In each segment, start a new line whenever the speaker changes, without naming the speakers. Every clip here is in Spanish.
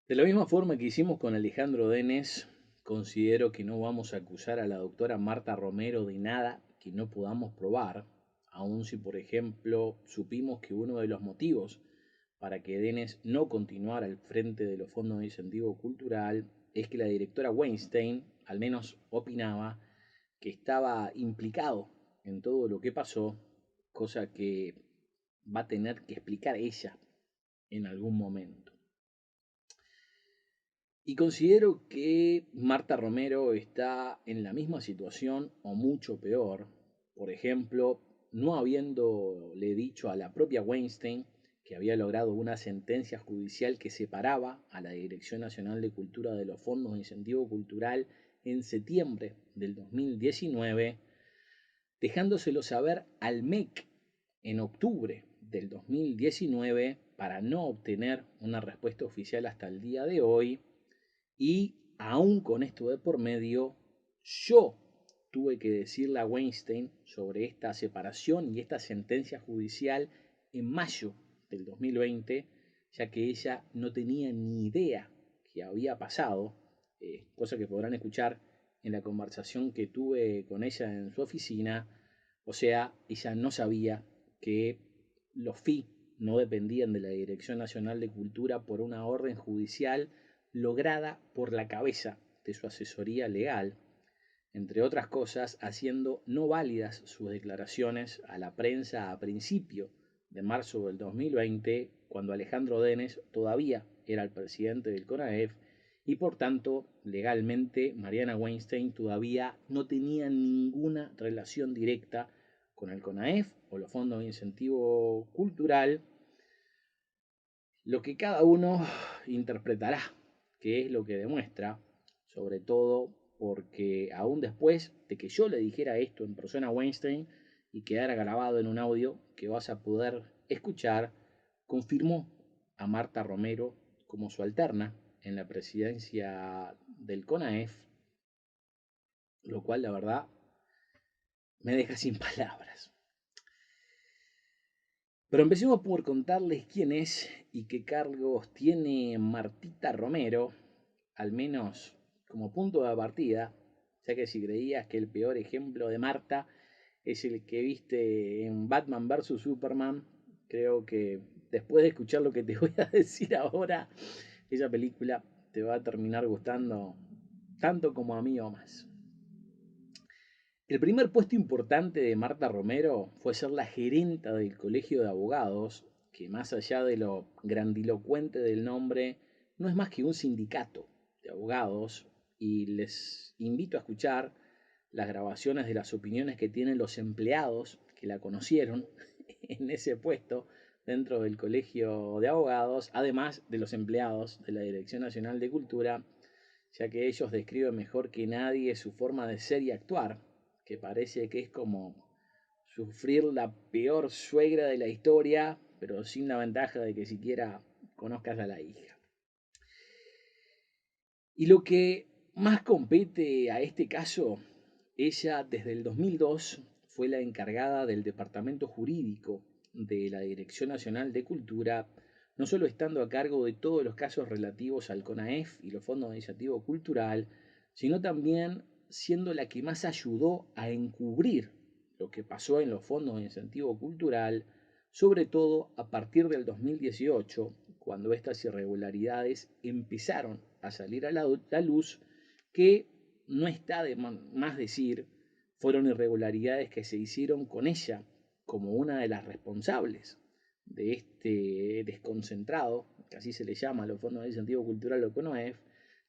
De la misma forma que hicimos con Alejandro Denes, considero que no vamos a acusar a la doctora Marta Romero de nada que no podamos probar, aun si, por ejemplo, supimos que uno de los motivos para que Denes no continuara al frente de los fondos de incentivo cultural es que la directora Weinstein, al menos opinaba, que estaba implicado en todo lo que pasó, cosa que va a tener que explicar ella en algún momento. Y considero que Marta Romero está en la misma situación o mucho peor. Por ejemplo, no habiéndole dicho a la propia Weinstein que había logrado una sentencia judicial que separaba a la Dirección Nacional de Cultura de los fondos de incentivo cultural en septiembre del 2019, dejándoselo saber al MEC en octubre del 2019 para no obtener una respuesta oficial hasta el día de hoy. Y aún con esto de por medio, yo tuve que decirle a Weinstein sobre esta separación y esta sentencia judicial en mayo del 2020, ya que ella no tenía ni idea que había pasado, cosa que podrán escuchar en la conversación que tuve con ella en su oficina. O sea, ella no sabía que los FI no dependían de la Dirección Nacional de Cultura por una orden judicial lograda por la cabeza de su asesoría legal, entre otras cosas, haciendo no válidas sus declaraciones a la prensa a principio de marzo del 2020, cuando Alejandro Denes todavía era el presidente del CONAEF y por tanto legalmente Mariana Weinstein todavía no tenía ninguna relación directa con el CONAEF o los fondos de incentivo cultural, lo que cada uno interpretará que es lo que demuestra, sobre todo porque aún después de que yo le dijera esto en persona a Weinstein y quedara grabado en un audio que vas a poder escuchar, confirmó a Marta Romero como su alterna en la presidencia del CONAEF, lo cual la verdad me deja sin palabras. Pero empecemos por contarles quién es y qué cargos tiene Martita Romero, al menos como punto de partida, ya que si creías que el peor ejemplo de Marta es el que viste en Batman vs. Superman, creo que después de escuchar lo que te voy a decir ahora, esa película te va a terminar gustando tanto como a mí o más. El primer puesto importante de Marta Romero fue ser la gerenta del Colegio de Abogados, que más allá de lo grandilocuente del nombre, no es más que un sindicato de abogados, y les invito a escuchar las grabaciones de las opiniones que tienen los empleados que la conocieron en ese puesto dentro del Colegio de Abogados, además de los empleados de la Dirección Nacional de Cultura, ya que ellos describen mejor que nadie su forma de ser y actuar, que parece que es como sufrir la peor suegra de la historia, pero sin la ventaja de que siquiera conozcas a la hija. Y lo que más compete a este caso, ella desde el 2002 fue la encargada del departamento jurídico de la Dirección Nacional de Cultura, no solo estando a cargo de todos los casos relativos al CONAEF y los fondos de incentivo cultural, sino también siendo la que más ayudó a encubrir lo que pasó en los fondos de incentivo cultural, sobre todo a partir del 2018, cuando estas irregularidades empezaron a salir a la luz, que no está de más decir, fueron irregularidades que se hicieron con ella como una de las responsables de este desconcentrado, que así se le llama a los fondos de incentivo cultural o CONOEF,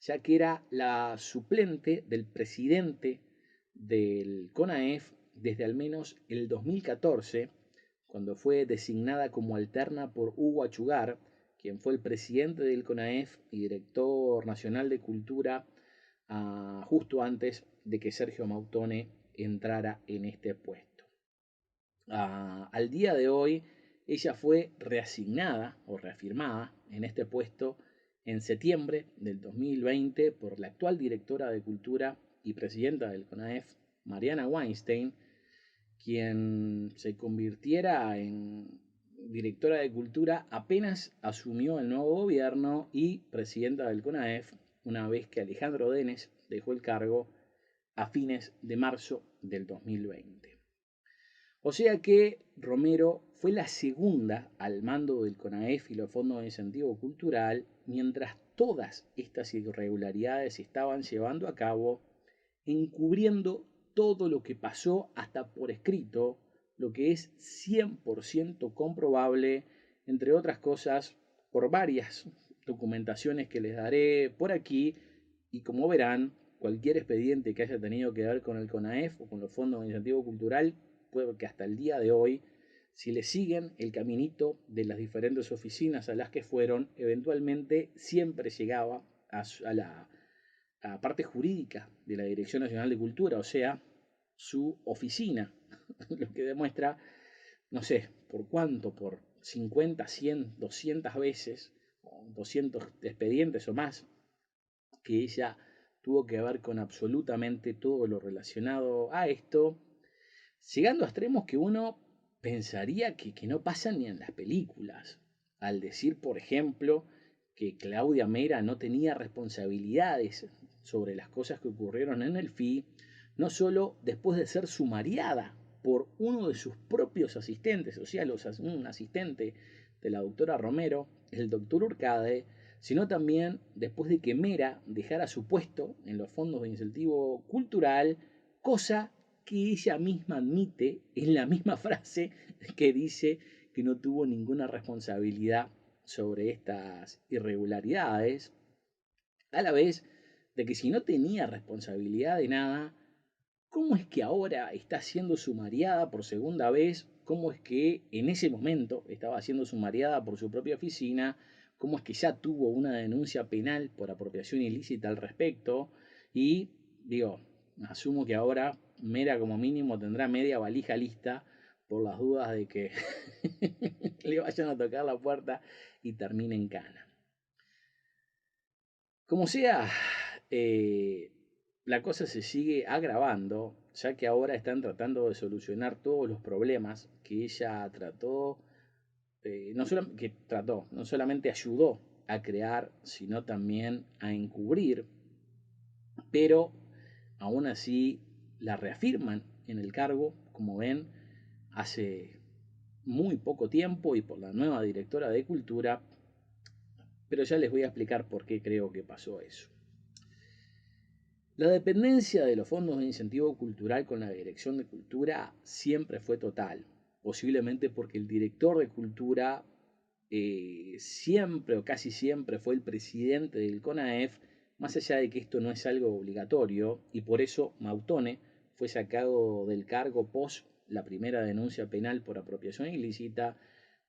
ya que era la suplente del presidente del CONAEF desde al menos el 2014, cuando fue designada como alterna por Hugo Achugar, quien fue el presidente del CONAEF y director nacional de cultura justo antes de que Sergio Mautone entrara en este puesto. Al día de hoy, ella fue reasignada o reafirmada en este puesto en septiembre del 2020 por la actual directora de Cultura y presidenta del CONAEF, Mariana Weinstein, quien se convirtiera en, directora de Cultura apenas asumió el nuevo gobierno y presidenta del CONAEF, una vez que Alejandro Denes dejó el cargo a fines de marzo del 2020. O sea que Romero fue la segunda al mando del CONAEF y los fondos de incentivo cultural, mientras todas estas irregularidades se estaban llevando a cabo, encubriendo todo lo que pasó hasta por escrito, lo que es 100% comprobable, entre otras cosas, por varias documentaciones que les daré por aquí, y como verán, cualquier expediente que haya tenido que ver con el CONAEF o con los fondos de incentivo cultural, puede que hasta el día de hoy, si le siguen el caminito de las diferentes oficinas a las que fueron, eventualmente siempre llegaba a la parte jurídica de la Dirección Nacional de Cultura, o sea, su oficina, lo que demuestra, no sé, por cuánto, por 50, 100, 200 veces, 200 expedientes o más, que ella tuvo que ver con absolutamente todo lo relacionado a esto, llegando a extremos que uno pensaría que no pasan ni en las películas, al decir, por ejemplo, que Claudia Mera no tenía responsabilidades sobre las cosas que ocurrieron en el FI, no solo después de ser sumariada por uno de sus propios asistentes, o sea, un asistente de la doctora Romero, el doctor Urcade, sino también después de que Mera dejara su puesto en los fondos de incentivo cultural, cosa que ella misma admite en la misma frase que dice que no tuvo ninguna responsabilidad sobre estas irregularidades, a la vez de que si no tenía responsabilidad de nada, ¿cómo es que ahora está siendo sumariada por segunda vez? ¿Cómo es que en ese momento estaba siendo sumariada por su propia oficina? ¿Cómo es que ya tuvo una denuncia penal por apropiación ilícita al respecto? Y digo, asumo que ahora Mera como mínimo tendrá media valija lista por las dudas de que le vayan a tocar la puerta y termine en cana. Como sea, la cosa se sigue agravando, ya que ahora están tratando de solucionar todos los problemas que ella trató, no solamente ayudó a crear, sino también a encubrir, pero aún así la reafirman en el cargo, como ven, hace muy poco tiempo y por la nueva directora de Cultura, pero ya les voy a explicar por qué creo que pasó eso. La dependencia de los fondos de incentivo cultural con la Dirección de Cultura siempre fue total, posiblemente porque el director de Cultura siempre o casi siempre fue el presidente del CONAEF, más allá de que esto no es algo obligatorio, y por eso Mautone fue sacado del cargo post la primera denuncia penal por apropiación ilícita,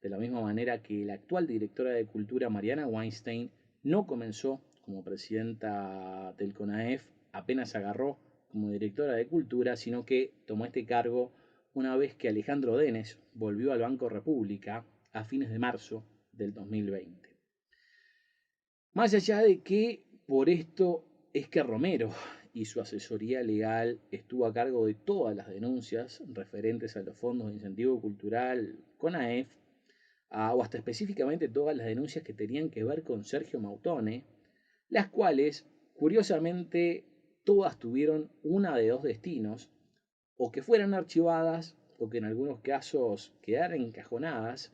de la misma manera que la actual directora de Cultura, Mariana Weinstein, no comenzó como presidenta del CONAEF, apenas agarró como directora de Cultura, sino que tomó este cargo una vez que Alejandro Denes volvió al Banco República a fines de marzo del 2020. Más allá de que por esto es que Romero y su asesoría legal estuvo a cargo de todas las denuncias referentes a los fondos de incentivo cultural CONAEF, o hasta específicamente todas las denuncias que tenían que ver con Sergio Mautone, las cuales, curiosamente, todas tuvieron una de dos destinos, o que fueran archivadas, o que en algunos casos quedaran encajonadas,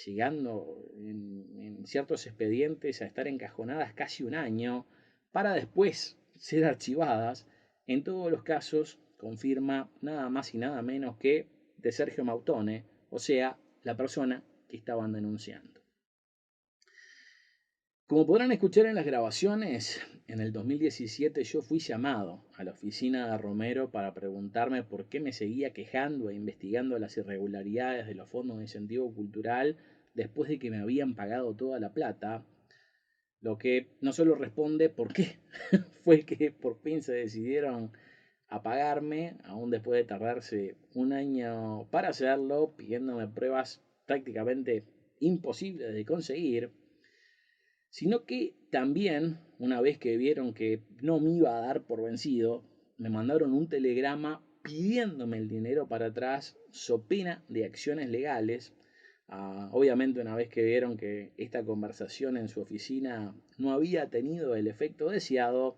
llegando en ciertos expedientes a estar encajonadas casi un año, para después ser archivadas. En todos los casos confirma nada más y nada menos que de Sergio Mautone, o sea, la persona que estaban denunciando. Como podrán escuchar en las grabaciones, en el 2017 yo fui llamado a la oficina de Romero para preguntarme por qué me seguía quejando e investigando las irregularidades de los fondos de incentivo cultural después de que me habían pagado toda la plata, lo que no solo responde por qué fue que por fin se decidieron a pagarme, aún después de tardarse un año para hacerlo, pidiéndome pruebas prácticamente imposibles de conseguir, sino que también, una vez que vieron que no me iba a dar por vencido, me mandaron un telegrama pidiéndome el dinero para atrás, so pena de acciones legales, Obviamente una vez que vieron que esta conversación en su oficina no había tenido el efecto deseado,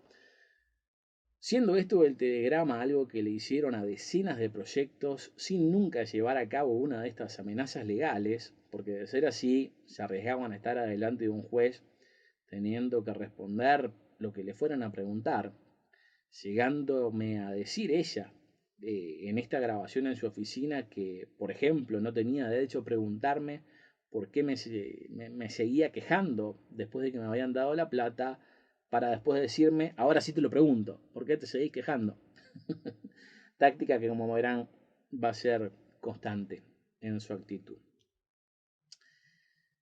siendo esto el telegrama algo que le hicieron a decenas de proyectos sin nunca llevar a cabo una de estas amenazas legales, porque de ser así se arriesgaban a estar adelante de un juez teniendo que responder lo que le fueran a preguntar, llegándome a decir ella en esta grabación en su oficina que, por ejemplo, no tenía derecho a preguntarme por qué me seguía quejando después de que me habían dado la plata, para después decirme, ahora sí te lo pregunto, ¿por qué te seguís quejando? Táctica que, como verán, va a ser constante en su actitud.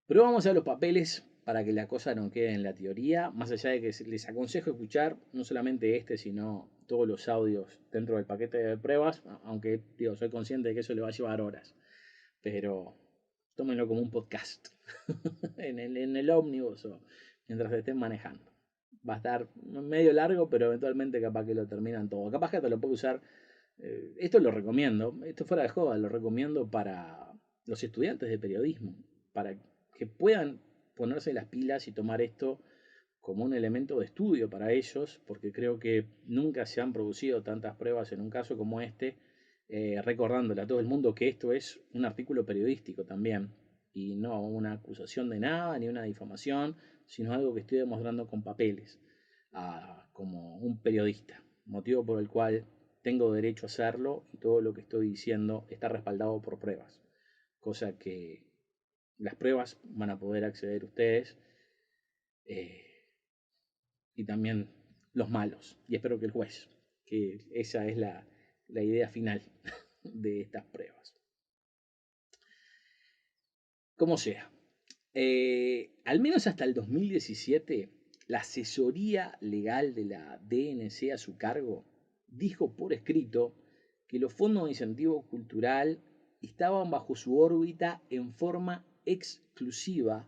Pero vamos a los papeles para que la cosa no quede en la teoría, más allá de que les aconsejo escuchar no solamente este, sino todos los audios dentro del paquete de pruebas, aunque digo, soy consciente de que eso le va a llevar horas, pero tómenlo como un podcast en el ómnibus o mientras estén manejando. Va a estar medio largo, pero eventualmente capaz que lo terminan todo. Capaz que te lo puedo usar. Esto lo recomiendo, esto fuera de joda, lo recomiendo para los estudiantes de periodismo, para que puedan ponerse las pilas y tomar esto como un elemento de estudio para ellos, porque creo que nunca se han producido tantas pruebas en un caso como este, recordándole a todo el mundo que esto es un artículo periodístico también, y no una acusación de nada, ni una difamación, sino algo que estoy demostrando con papeles, como un periodista, motivo por el cual tengo derecho a hacerlo y todo lo que estoy diciendo está respaldado por pruebas, cosa que las pruebas van a poder acceder ustedes, y también los malos, y espero que el juez, que esa es la idea final de estas pruebas. Como sea, al menos hasta el 2017, la asesoría legal de la DNC a su cargo dijo por escrito que los fondos de incentivo cultural estaban bajo su órbita en forma exclusiva,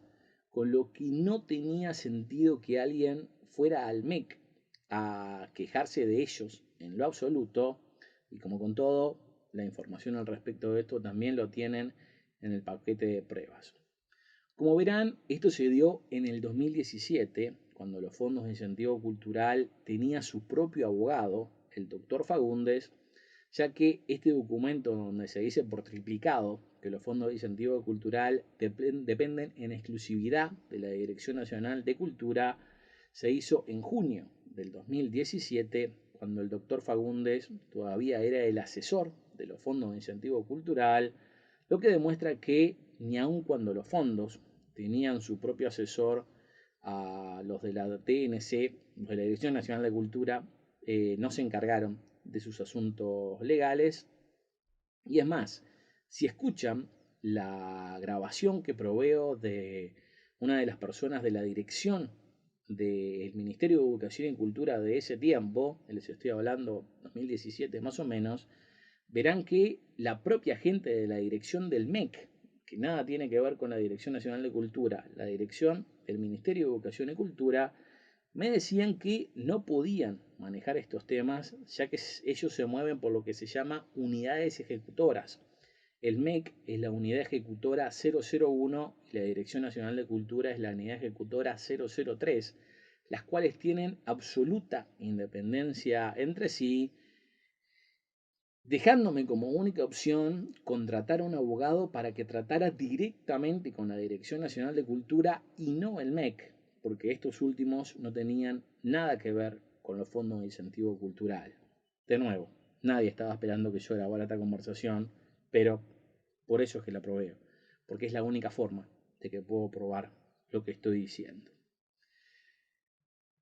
con lo que no tenía sentido que alguien fuera al MEC a quejarse de ellos en lo absoluto, y como con todo, la información al respecto de esto también lo tienen en el paquete de pruebas. Como verán, esto se dio en el 2017, cuando los fondos de incentivo cultural tenía su propio abogado, el doctor Fagundes, ya que este documento donde se dice por triplicado que los fondos de incentivo cultural dependen en exclusividad de la Dirección Nacional de Cultura, se hizo en junio del 2017, cuando el doctor Fagundes todavía era el asesor de los fondos de incentivo cultural, lo que demuestra que ni aun cuando los fondos tenían su propio asesor, a los de la DNC, los de la Dirección Nacional de Cultura, no se encargaron de sus asuntos legales. Y es más, si escuchan la grabación que proveo de una de las personas de la dirección del Ministerio de Educación y Cultura de ese tiempo, les estoy hablando 2017 más o menos, verán que la propia gente de la dirección del MEC, que nada tiene que ver con la Dirección Nacional de Cultura, la dirección del Ministerio de Educación y Cultura, me decían que no podían manejar estos temas, ya que ellos se mueven por lo que se llama unidades ejecutoras. El MEC es la unidad ejecutora 001 y la Dirección Nacional de Cultura es la unidad ejecutora 003, las cuales tienen absoluta independencia entre sí, dejándome como única opción contratar a un abogado para que tratara directamente con la Dirección Nacional de Cultura y no el MEC, porque estos últimos no tenían nada que ver con los fondos de incentivo cultural. De nuevo, nadie estaba esperando que yo grabara esta conversación, pero por eso es que la proveo, porque es la única forma de que puedo probar lo que estoy diciendo.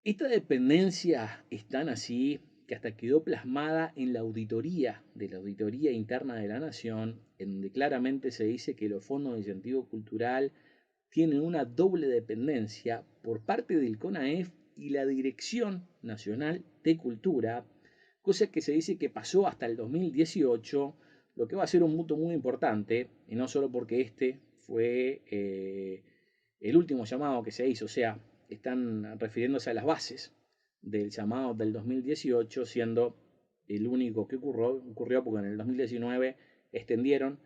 Esta dependencia es tan así que hasta quedó plasmada en la auditoría de la Auditoría Interna de la Nación, en donde claramente se dice que los fondos de incentivo cultural tienen una doble dependencia por parte del CONAEF y la Dirección Nacional de Cultura, cosa que se dice que pasó hasta el 2018, lo que va a ser un punto muy importante, y no solo porque este fue el último llamado que se hizo, o sea, están refiriéndose a las bases del llamado del 2018, siendo el único que ocurrió porque en el 2019 extendieron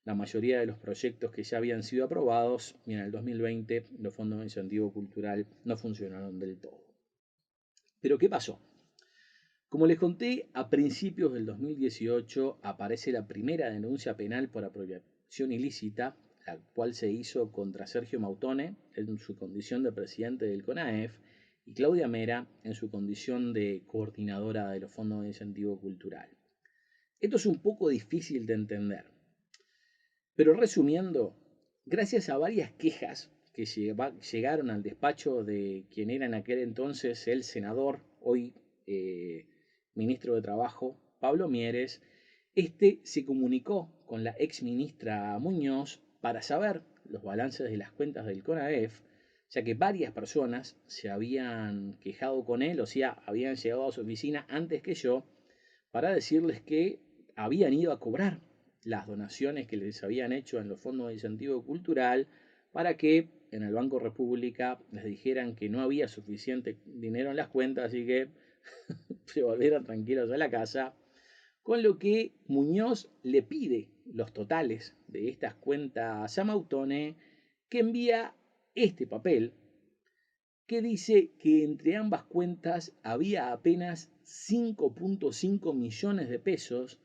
la mayoría de los proyectos que ya habían sido aprobados y en el 2020 los fondos de incentivo cultural no funcionaron del todo. Pero ¿qué pasó? Como les conté, a principios del 2018 aparece la primera denuncia penal por apropiación ilícita, la cual se hizo contra Sergio Mautone en su condición de presidente del CONAEF y Claudia Mera en su condición de coordinadora de los fondos de incentivo cultural. Esto es un poco difícil de entender, pero resumiendo, gracias a varias quejas que llegaron al despacho de quien era en aquel entonces el senador, hoy ministro de Trabajo, Pablo Mieres, este se comunicó con la ex ministra Muñoz para saber los balances de las cuentas del CONAEF, ya que varias personas se habían quejado con él, o sea, habían llegado a su oficina antes que yo, para decirles que habían ido a cobrar las donaciones que les habían hecho en los fondos de incentivo cultural para que en el Banco República les dijeran que no había suficiente dinero en las cuentas y que se volvieran tranquilos a la casa, con lo que Muñoz le pide los totales de estas cuentas a Mautone, que envía este papel que dice que entre ambas cuentas había apenas 5.5 millones de pesos,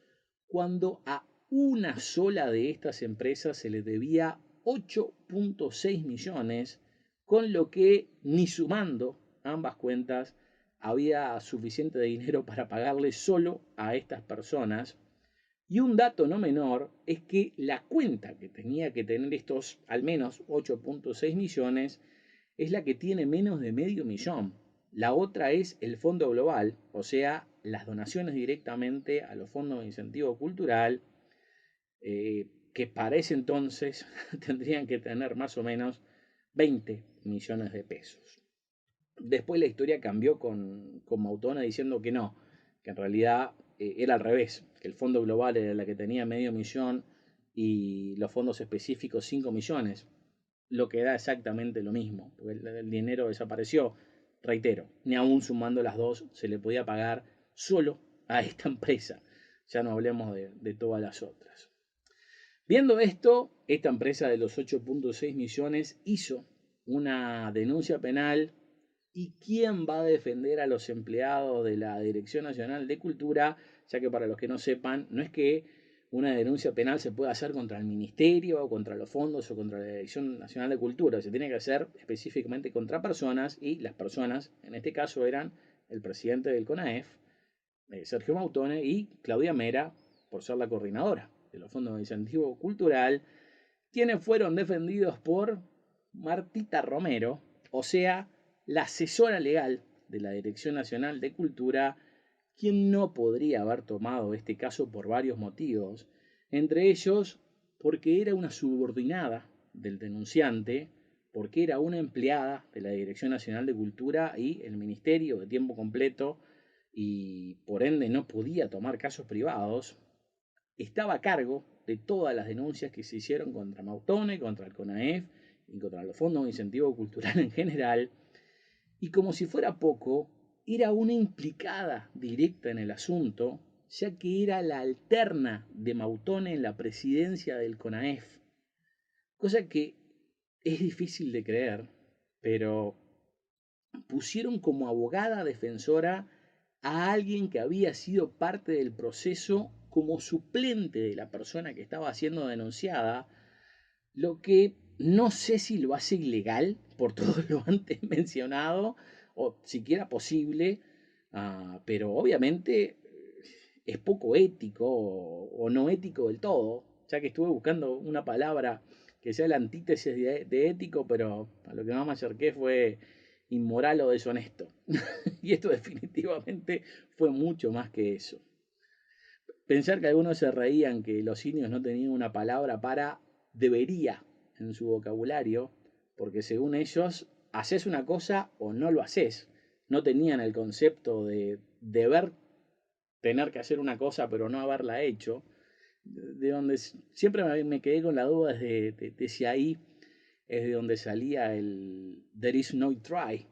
cuando a una sola de estas empresas se le debía 8.6 millones, con lo que ni sumando ambas cuentas había suficiente dinero para pagarle solo a estas personas. Y un dato no menor es que la cuenta que tenía que tener estos al menos 8.6 millones es la que tiene menos de medio millón. La otra es el Fondo Global, o sea, las donaciones directamente a los fondos de incentivo cultural, que para ese entonces tendrían que tener más o menos 20 millones de pesos. Después la historia cambió con Mautone diciendo que no, que en realidad era al revés, que el Fondo Global era la que tenía medio millón y los fondos específicos 5 millones, lo que da exactamente lo mismo, porque el dinero desapareció. Reitero, ni aún sumando las dos se le podía pagar solo a esta empresa, ya no hablemos de todas las otras. Viendo esto, esta empresa de los 8.6 millones hizo una denuncia penal. ¿Y quién va a defender a los empleados de la Dirección Nacional de Cultura? Ya que para los que no sepan, no es que una denuncia penal se pueda hacer contra el Ministerio, o contra los fondos o contra la Dirección Nacional de Cultura. Se tiene que hacer específicamente contra personas y las personas, en este caso, eran el presidente del CONAEF, Sergio Mautone, y Claudia Mera, por ser la coordinadora de los fondos de incentivo cultural, quienes fueron defendidos por Martita Romero, o sea, la asesora legal de la Dirección Nacional de Cultura, quien no podría haber tomado este caso por varios motivos, entre ellos porque era una subordinada del denunciante, porque era una empleada de la Dirección Nacional de Cultura y el Ministerio de tiempo completo y por ende no podía tomar casos privados, estaba a cargo de todas las denuncias que se hicieron contra Mautone, contra el CONAEF y contra los fondos de incentivo cultural en general, y como si fuera poco, era una implicada directa en el asunto, ya que era la alterna de Mautone en la presidencia del CONAEF, cosa que es difícil de creer, pero pusieron como abogada defensora a alguien que había sido parte del proceso como suplente de la persona que estaba siendo denunciada, lo que no sé si lo hace ilegal por todo lo antes mencionado o siquiera posible, pero obviamente es poco ético o no ético del todo, ya que estuve buscando una palabra que sea la antítesis de ético, pero a lo que más me acerqué fue inmoral o deshonesto. Y esto definitivamente fue mucho más que eso. Pensar que algunos se reían que los indios no tenían una palabra para debería en su vocabulario, porque según ellos, haces una cosa o no lo haces. No tenían el concepto de deber tener que hacer una cosa pero no haberla hecho, de donde siempre me quedé con la duda de si ahí es de donde salía el There is no try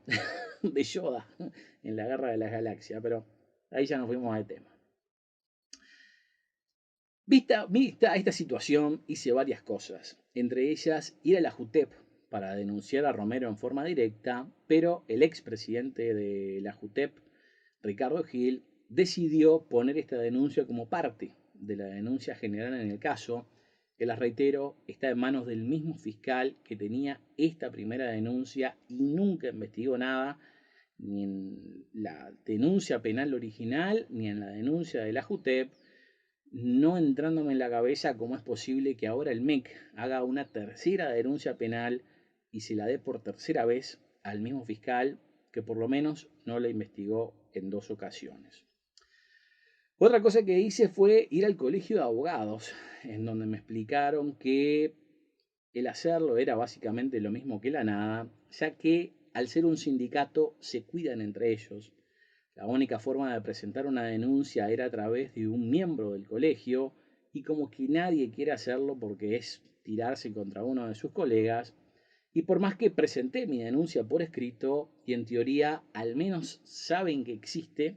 de Yoda en la Guerra de las Galaxias, pero ahí ya nos fuimos de tema. Vista esta situación, hice varias cosas, entre ellas ir a la JUTEP para denunciar a Romero en forma directa, pero el expresidente de la JUTEP, Ricardo Gil, decidió poner esta denuncia como parte de la denuncia general en el caso, que les reitero, está en manos del mismo fiscal que tenía esta primera denuncia y nunca investigó nada, ni en la denuncia penal original, ni en la denuncia de la JUTEP, no entrándome en la cabeza cómo es posible que ahora el MEC haga una tercera denuncia penal y se la dé por tercera vez al mismo fiscal que por lo menos no la investigó en 2 ocasiones. Otra cosa que hice fue ir al colegio de abogados, en donde me explicaron que el hacerlo era básicamente lo mismo que la nada, ya que al ser un sindicato se cuidan entre ellos. La única forma de presentar una denuncia era a través de un miembro del colegio y como que nadie quiere hacerlo porque es tirarse contra uno de sus colegas. Y por más que presenté mi denuncia por escrito y en teoría al menos saben que existe,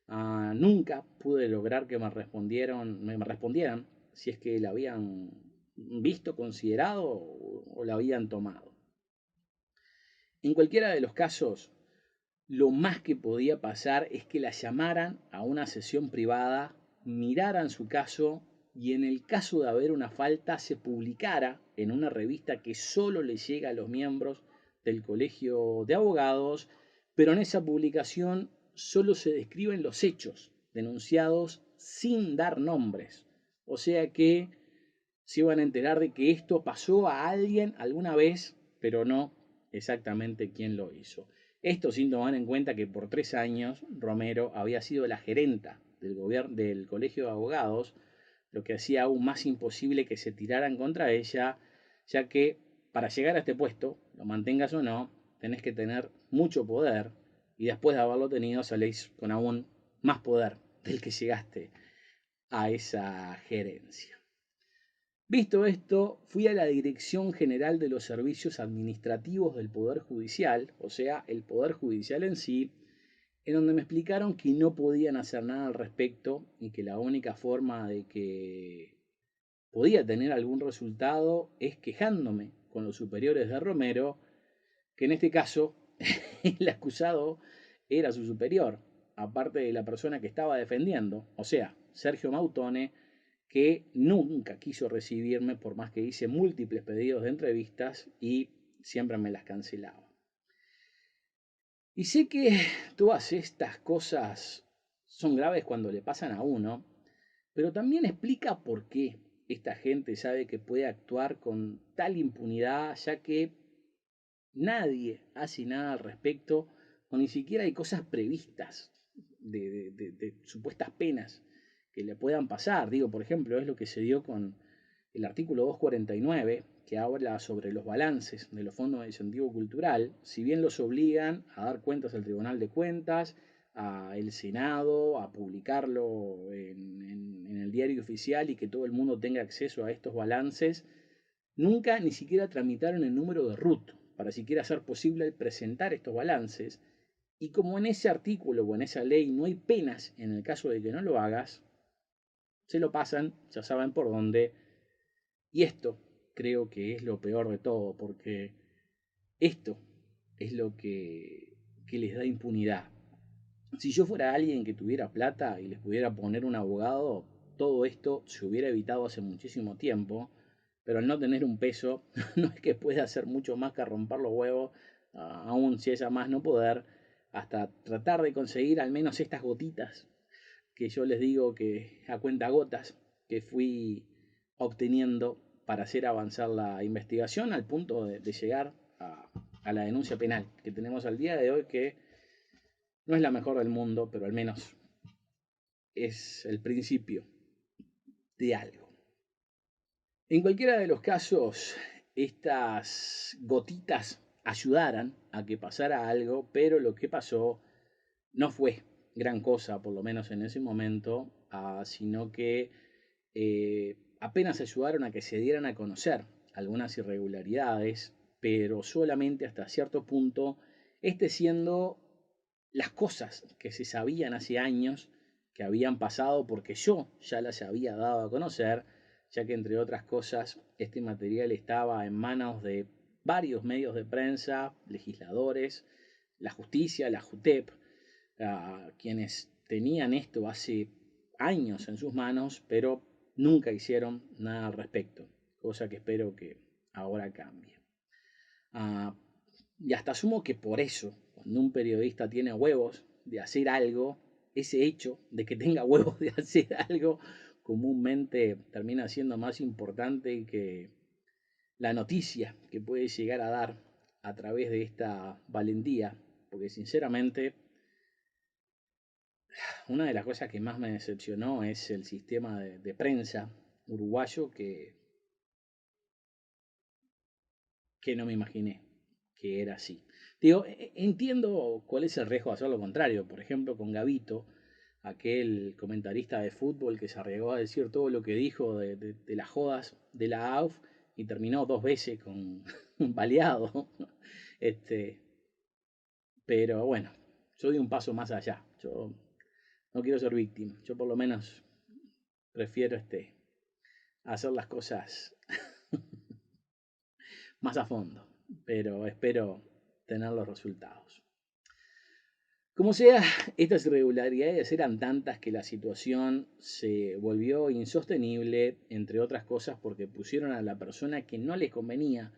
nunca pude lograr que me respondieran si es que la habían visto, considerado o la habían tomado. En cualquiera de los casos, lo más que podía pasar es que la llamaran a una sesión privada, miraran su caso y en el caso de haber una falta se publicara en una revista que solo le llega a los miembros del colegio de abogados, pero en esa publicación solo se describen los hechos denunciados sin dar nombres. O sea que se iban a enterar de que esto pasó a alguien alguna vez, pero no exactamente quién lo hizo. Esto sin tomar en cuenta que por 3 años Romero había sido la gerenta del Colegio de Abogados, lo que hacía aún más imposible que se tiraran contra ella, ya que para llegar a este puesto, lo mantengas o no, tenés que tener mucho poder y después de haberlo tenido salís con aún más poder del que llegaste a esa gerencia. Visto esto, fui a la Dirección General de los Servicios Administrativos del Poder Judicial, o sea, el Poder Judicial en sí, en donde me explicaron que no podían hacer nada al respecto y que la única forma de que podía tener algún resultado es quejándome con los superiores de Romero, que en este caso el acusado era su superior, aparte de la persona que estaba defendiendo, o sea, Sergio Mautone, que nunca quiso recibirme por más que hice múltiples pedidos de entrevistas y siempre me las cancelaba. Y sé que todas estas cosas son graves cuando le pasan a uno, pero también explica por qué esta gente sabe que puede actuar con tal impunidad, ya que nadie hace nada al respecto o ni siquiera hay cosas previstas de supuestas penas que le puedan pasar. Digo, por ejemplo, es lo que se dio con el artículo 249, que habla sobre los balances de los fondos de incentivo cultural. Si bien los obligan a dar cuentas al Tribunal de Cuentas, al Senado, a publicarlo en el diario oficial y que todo el mundo tenga acceso a estos balances, nunca ni siquiera tramitaron el número de RUT para siquiera hacer posible el presentar estos balances. Y como en ese artículo o en esa ley no hay penas en el caso de que no lo hagas, se lo pasan, ya saben por dónde. Y esto creo que es lo peor de todo, porque esto es lo que les da impunidad. Si yo fuera alguien que tuviera plata y les pudiera poner un abogado, todo esto se hubiera evitado hace muchísimo tiempo, pero al no tener un peso, no es que pueda hacer mucho más que romper los huevos, aún si es a más no poder, hasta tratar de conseguir al menos estas gotitas que yo les digo que a cuenta gotas que fui obteniendo para hacer avanzar la investigación al punto de llegar a la denuncia penal que tenemos al día de hoy, que no es la mejor del mundo, pero al menos es el principio de algo. En cualquiera de los casos, estas gotitas ayudaran a que pasara algo, pero lo que pasó no fue gran cosa, por lo menos en ese momento, sino que apenas ayudaron a que se dieran a conocer algunas irregularidades, pero solamente hasta cierto punto, siendo las cosas que se sabían hace años que habían pasado porque yo ya las había dado a conocer, ya que entre otras cosas este material estaba en manos de varios medios de prensa, legisladores, la justicia, la JUTEP, quienes tenían esto hace años en sus manos, pero nunca hicieron nada al respecto, cosa que espero que ahora cambie. Ah, y hasta asumo que por eso, cuando un periodista tiene huevos de hacer algo, ese hecho de que tenga huevos de hacer algo comúnmente termina siendo más importante que la noticia que puede llegar a dar a través de esta valentía, porque sinceramente una de las cosas que más me decepcionó es el sistema de prensa uruguayo que no me imaginé que era así. Digo, entiendo cuál es el riesgo de hacer lo contrario. Por ejemplo, con Gavito, aquel comentarista de fútbol que se arriesgó a decir todo lo que dijo de las jodas de la AUF y terminó 2 veces con baleado. Este, pero bueno, yo di un paso más allá. Yo no quiero ser víctima. Yo por lo menos prefiero hacer las cosas más a fondo. Pero espero tener los resultados. Como sea, estas irregularidades eran tantas que la situación se volvió insostenible, entre otras cosas porque pusieron a la persona que no les convenía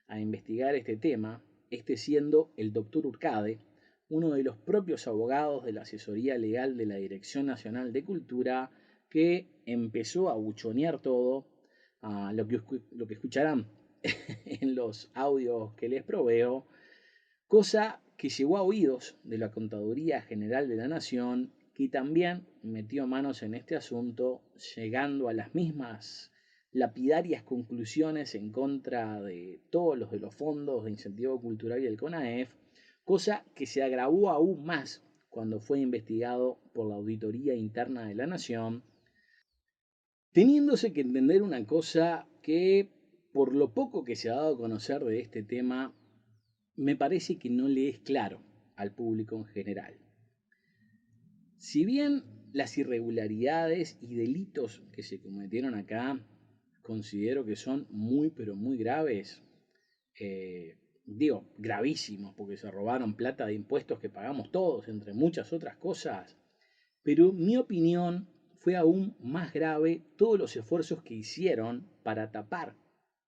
a investigar este tema, este siendo el doctor Urcade, uno de los propios abogados de la asesoría legal de la Dirección Nacional de Cultura, que empezó a buchonear todo, lo que escucharán en los audios que les proveo, cosa que llegó a oídos de la Contaduría General de la Nación, que también metió manos en este asunto, llegando a las mismas lapidarias conclusiones en contra de todos los de los fondos de incentivo cultural y el CONAEF, cosa que se agravó aún más cuando fue investigado por la Auditoría Interna de la Nación, teniéndose que entender una cosa que, por lo poco que se ha dado a conocer de este tema, me parece que no le es claro al público en general. Si bien las irregularidades y delitos que se cometieron acá considero que son muy pero muy graves, digo gravísimos porque se robaron plata de impuestos que pagamos todos, entre muchas otras cosas, pero mi opinión fue aún más grave todos los esfuerzos que hicieron para tapar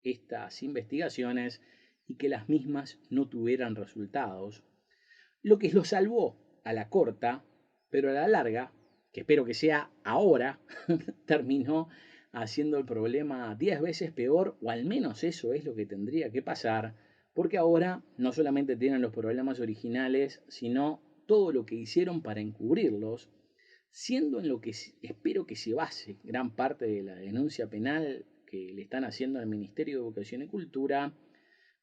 estas investigaciones y que las mismas no tuvieran resultados, lo que lo salvó a la corta, pero a la larga, que espero que sea ahora, terminó haciendo el problema 10 veces peor, o al menos eso es lo que tendría que pasar, porque ahora no solamente tienen los problemas originales, sino todo lo que hicieron para encubrirlos, siendo en lo que espero que se base gran parte de la denuncia penal que le están haciendo al Ministerio de Educación y Cultura,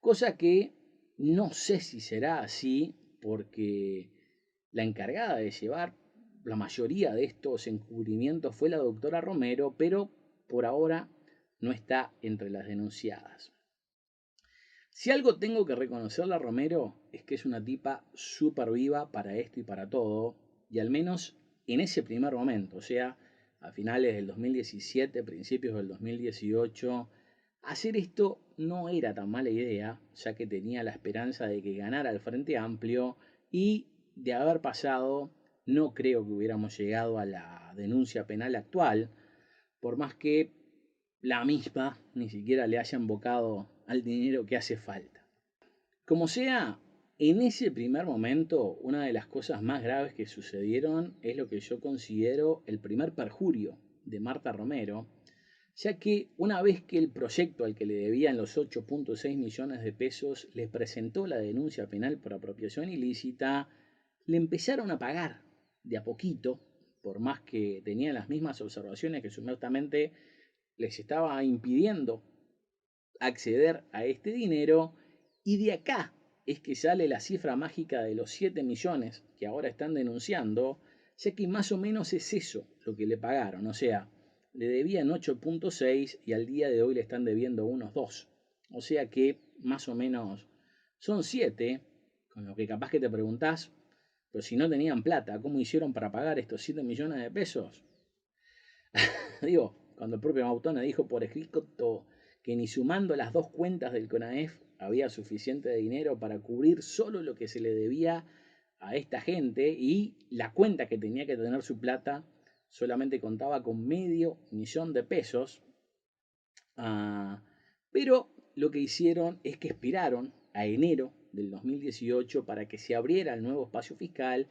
cosa que no sé si será así porque la encargada de llevar la mayoría de estos encubrimientos fue la doctora Romero, pero por ahora no está entre las denunciadas. Si algo tengo que reconocerle a Romero es que es una tipa súper viva para esto y para todo, y al menos en ese primer momento, o sea, a finales del 2017, principios del 2018, hacer esto no era tan mala idea, ya que tenía la esperanza de que ganara el Frente Amplio y de haber pasado, no creo que hubiéramos llegado a la denuncia penal actual, por más que la misma ni siquiera le haya invocado al dinero que hace falta. Como sea, en ese primer momento, una de las cosas más graves que sucedieron es lo que yo considero el primer perjurio de Marta Romero, ya que una vez que el proyecto al que le debían los 8.6 millones de pesos le presentó la denuncia penal por apropiación ilícita, le empezaron a pagar de a poquito, por más que tenían las mismas observaciones que supuestamente les estaba impidiendo acceder a este dinero, y de acá es que sale la cifra mágica de los 7 millones que ahora están denunciando, ya que más o menos es eso lo que le pagaron, o sea, le debían 8.6 y al día de hoy le están debiendo unos 2, o sea que más o menos son 7, con lo que capaz que te preguntás, Pero si no tenían plata, ¿cómo hicieron para pagar estos 7 millones de pesos? Digo, cuando el propio Mautone dijo por escrito que ni sumando las dos cuentas del CONAEF había suficiente dinero para cubrir solo lo que se le debía a esta gente, y la cuenta que tenía que tener su plata solamente contaba con $500,000 de pesos. Pero lo que hicieron es que esperaron a enero del 2018 para que se abriera el nuevo espacio fiscal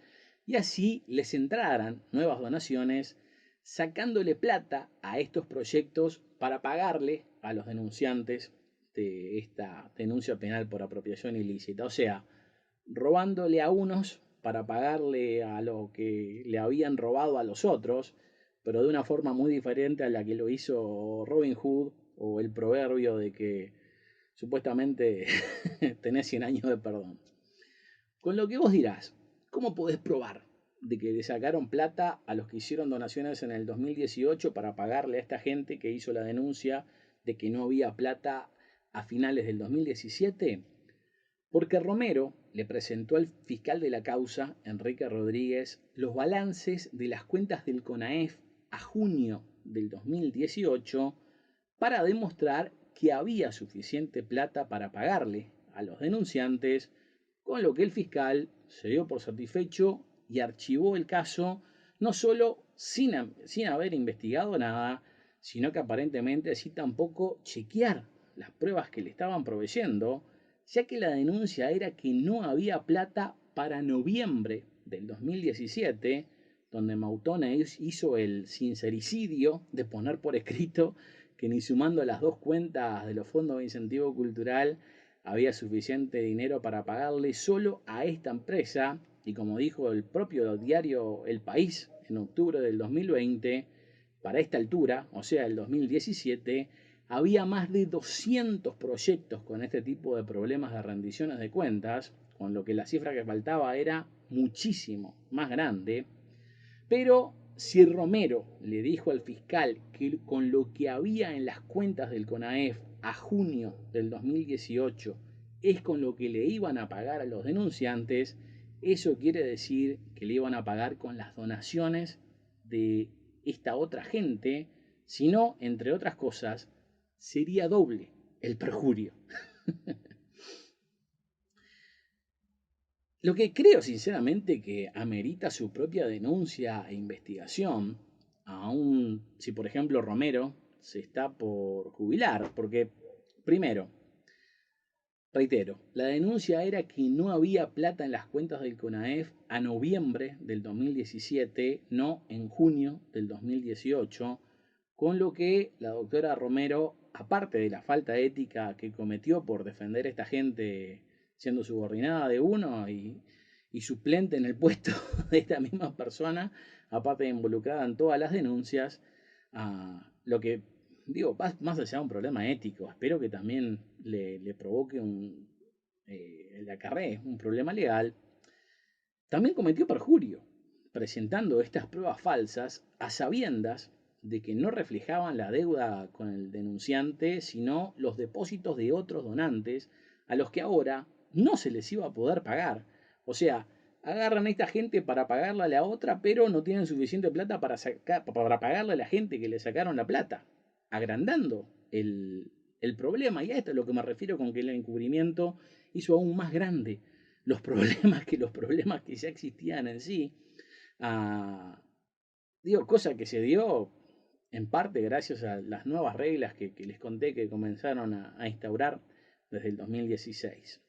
y así les entraran nuevas donaciones, sacándole plata a estos proyectos para pagarle a los denunciantes de esta denuncia penal por apropiación ilícita. O sea, robándole a unos para pagarle a lo que le habían robado a los otros, pero de una forma muy diferente a la que lo hizo Robin Hood, o el proverbio de que supuestamente tenés 100 años de perdón. Con lo que vos dirás, ¿cómo podés probar de que le sacaron plata a los que hicieron donaciones en el 2018 para pagarle a esta gente que hizo la denuncia de que no había plata a finales del 2017? Porque Romero le presentó al fiscal de la causa, Enrique Rodríguez, los balances de las cuentas del CONAEF a junio del 2018 para demostrar que había suficiente plata para pagarle a los denunciantes, con lo que el fiscal se dio por satisfecho y archivó el caso, no solo sin haber investigado nada, sino que aparentemente sin tampoco chequear las pruebas que le estaban proveyendo, ya que la denuncia era que no había plata para noviembre del 2017, donde Mautone hizo el sincericidio de poner por escrito que ni sumando las dos cuentas de los fondos de incentivo cultural había suficiente dinero para pagarle solo a esta empresa, y como dijo el propio diario El País en octubre del 2020, para esta altura, o sea, el 2017, había más de 200 proyectos con este tipo de problemas de rendiciones de cuentas, con lo que la cifra que faltaba era muchísimo más grande. Pero si Romero le dijo al fiscal que con lo que había en las cuentas del CONAEF a junio del 2018 es con lo que le iban a pagar a los denunciantes, eso quiere decir que le iban a pagar con las donaciones de esta otra gente, si no, entre otras cosas, sería doble el perjurio. Lo que creo sinceramente que amerita su propia denuncia e investigación, aun si por ejemplo Romero se está por jubilar, porque primero, reitero, la denuncia era que no había plata en las cuentas del CONAEF a noviembre del 2017, no en junio del 2018, con lo que la doctora Romero, aparte de la falta ética que cometió por defender a esta gente siendo subordinada de uno y suplente en el puesto de esta misma persona, aparte de involucrada en todas las denuncias, lo que digo, más allá de un problema ético, espero que también le provoque le acarree un problema legal, también cometió perjurio, presentando estas pruebas falsas a sabiendas de que no reflejaban la deuda con el denunciante, sino los depósitos de otros donantes a los que ahora no se les iba a poder pagar. O sea, agarran a esta gente para pagarle a la otra, pero no tienen suficiente plata para pagarle a la gente que le sacaron la plata, agrandando el problema. Y a esto es lo que me refiero con que el encubrimiento hizo aún más grande los problemas que ya existían en sí. Ah, digo, cosa que se dio en parte gracias a las nuevas reglas que les conté que comenzaron a instaurar desde el 2016.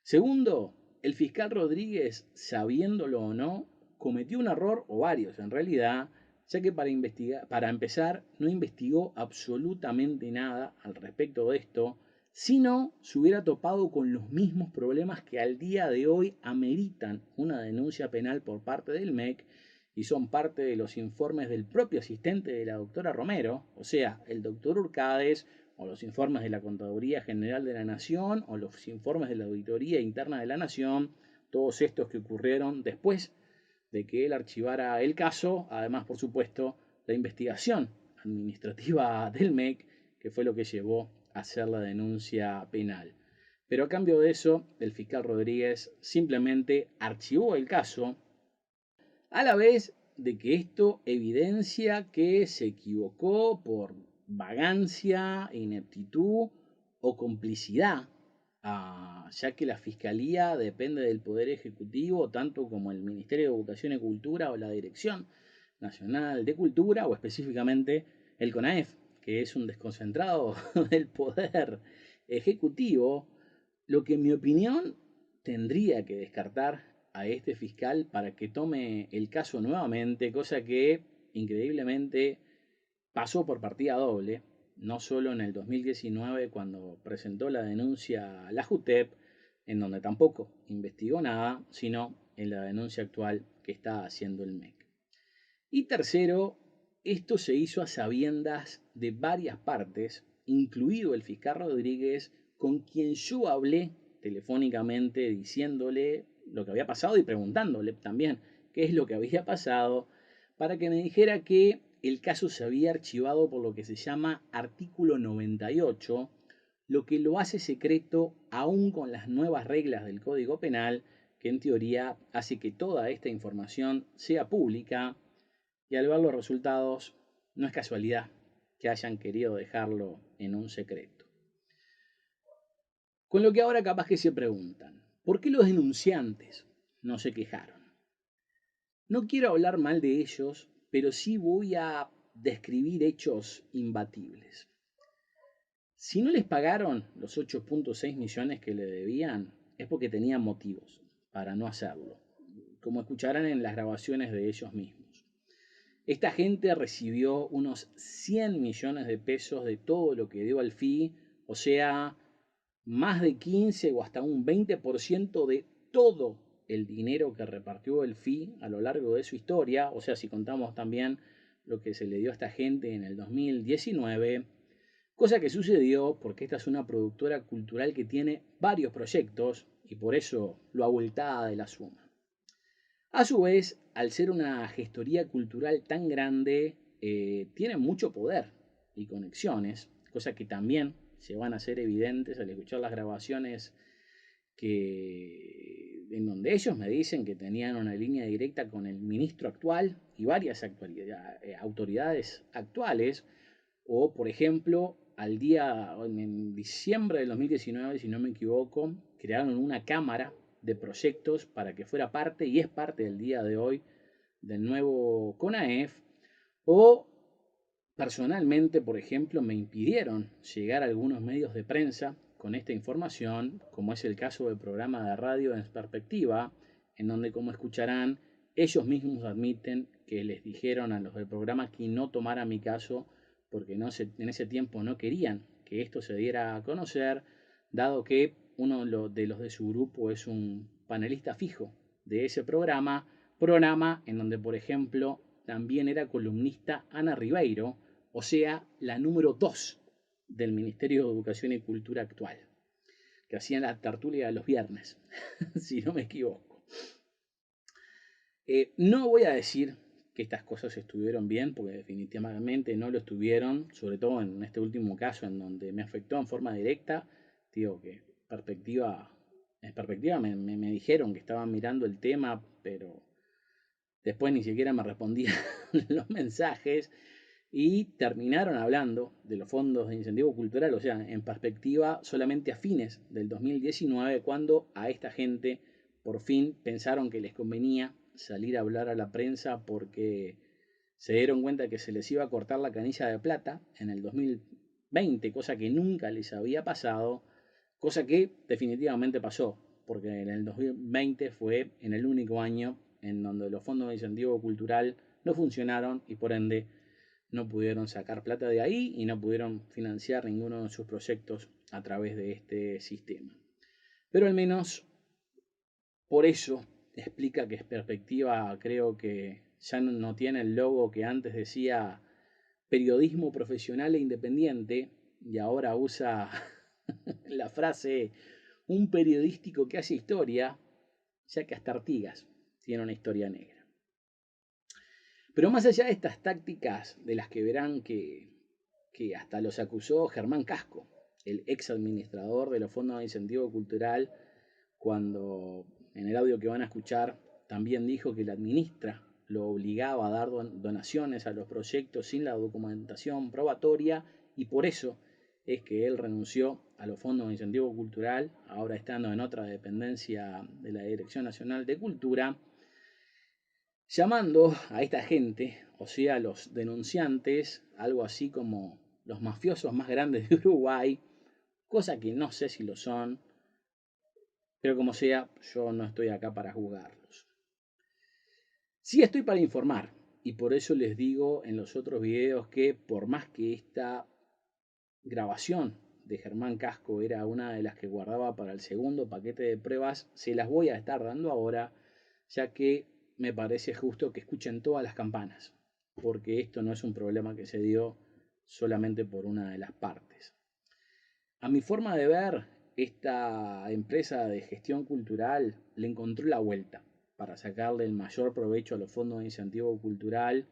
Segundo, el fiscal Rodríguez, sabiéndolo o no, cometió un error, o varios en realidad, ya que para empezar, no investigó absolutamente nada al respecto de esto, sino se hubiera topado con los mismos problemas que al día de hoy ameritan una denuncia penal por parte del MEC, y son parte de los informes del propio asistente de la doctora Romero, o sea, el doctor Urcades, o los informes de la Contaduría General de la Nación, o los informes de la Auditoría Interna de la Nación, todos estos que ocurrieron después de que él archivara el caso, además, por supuesto, la investigación administrativa del MEC, que fue lo que llevó a hacer la denuncia penal. Pero a cambio de eso, el fiscal Rodríguez simplemente archivó el caso, a la vez de que esto evidencia que se equivocó por vagancia, ineptitud o complicidad, ya que la Fiscalía depende del Poder Ejecutivo, tanto como el Ministerio de Educación y Cultura o la Dirección Nacional de Cultura, o específicamente el CONAEF, que es un desconcentrado del Poder Ejecutivo, lo que en mi opinión tendría que descartar a este fiscal para que tome el caso nuevamente, cosa que increíblemente pasó por partida doble, no solo en el 2019 cuando presentó la denuncia a la JUTEP, en donde tampoco investigó nada, sino en la denuncia actual que está haciendo el MEC. Y tercero, esto se hizo a sabiendas de varias partes, incluido el fiscal Rodríguez, con quien yo hablé telefónicamente diciéndole lo que había pasado y preguntándole también qué es lo que había pasado, para que me dijera que el caso se había archivado por lo que se llama artículo 98, lo que lo hace secreto aún con las nuevas reglas del Código Penal, que en teoría hace que toda esta información sea pública, y al ver los resultados no es casualidad que hayan querido dejarlo en un secreto. Con lo que ahora capaz que se preguntan, ¿por qué los denunciantes no se quejaron? No quiero hablar mal de ellos, pero sí voy a describir hechos imbatibles. Si no les pagaron los 8.6 millones que le debían, es porque tenían motivos para no hacerlo, como escucharán en las grabaciones de ellos mismos. Esta gente recibió unos 100 millones de pesos de todo lo que dio al FI, o sea, más de 15 o hasta un 20% de todo el dinero que repartió el FI a lo largo de su historia, o sea, si contamos también lo que se le dio a esta gente en el 2019, cosa que sucedió porque esta es una productora cultural que tiene varios proyectos y por eso lo abultada de la suma. A su vez, al ser una gestoría cultural tan grande, tiene mucho poder y conexiones, cosa que también se van a hacer evidentes al escuchar las grabaciones en donde ellos me dicen que tenían una línea directa con el ministro actual y varias autoridades actuales, o por ejemplo, en diciembre del 2019, si no me equivoco, crearon una cámara de proyectos para que fuera parte y es parte del día de hoy del nuevo CONAEF, o personalmente, por ejemplo, me impidieron llegar a algunos medios de prensa con esta información, como es el caso del programa de radio En Perspectiva, en donde, como escucharán, ellos mismos admiten que les dijeron a los del programa que no tomara mi caso porque en ese tiempo no querían que esto se diera a conocer, dado que uno de los de su grupo es un panelista fijo de ese programa en donde, por ejemplo, también era columnista Ana Ribeiro, o sea, la número 2 del Ministerio de Educación y Cultura actual, que hacían la tertulia de los viernes, si no me equivoco. No voy a decir que estas cosas estuvieron bien, porque definitivamente no lo estuvieron, sobre todo en este último caso en donde me afectó en forma directa. Digo que en perspectiva me dijeron que estaban mirando el tema, pero después ni siquiera me respondían los mensajes y terminaron hablando de los fondos de incentivo cultural, o sea, en perspectiva solamente a fines del 2019, cuando a esta gente por fin pensaron que les convenía salir a hablar a la prensa porque se dieron cuenta que se les iba a cortar la canilla de plata en el 2020, cosa que nunca les había pasado, cosa que definitivamente pasó, porque en el 2020 fue en el único año en donde los fondos de incentivo cultural no funcionaron y por ende no pudieron sacar plata de ahí y no pudieron financiar ninguno de sus proyectos a través de este sistema. Pero al menos por eso explica que Perspectiva creo que ya no tiene el logo que antes decía periodismo profesional e independiente y ahora usa la frase un periodístico que hace historia, ya que hasta Artigas tiene una historia negra. Pero más allá de estas tácticas de las que verán que hasta los acusó Germán Casco el ex administrador de los fondos de incentivo cultural, cuando en el audio que van a escuchar también dijo que la administra lo obligaba a dar donaciones a los proyectos sin la documentación probatoria, y por eso es que él renunció a los fondos de incentivo cultural, ahora estando en otra dependencia de la Dirección Nacional de Cultura, llamando a esta gente, o sea, los denunciantes, algo así como los mafiosos más grandes de Uruguay, cosa que no sé si lo son, pero como sea, yo no estoy acá para juzgarlos. Sí estoy para informar, y por eso les digo en los otros videos que por más que esta grabación de Germán Casco era una de las que guardaba para el segundo paquete de pruebas, se las voy a estar dando ahora, ya que me parece justo que escuchen todas las campanas, porque esto no es un problema que se dio solamente por una de las partes. A mi forma de ver, esta empresa de gestión cultural le encontró la vuelta para sacarle el mayor provecho a los fondos de incentivo cultural,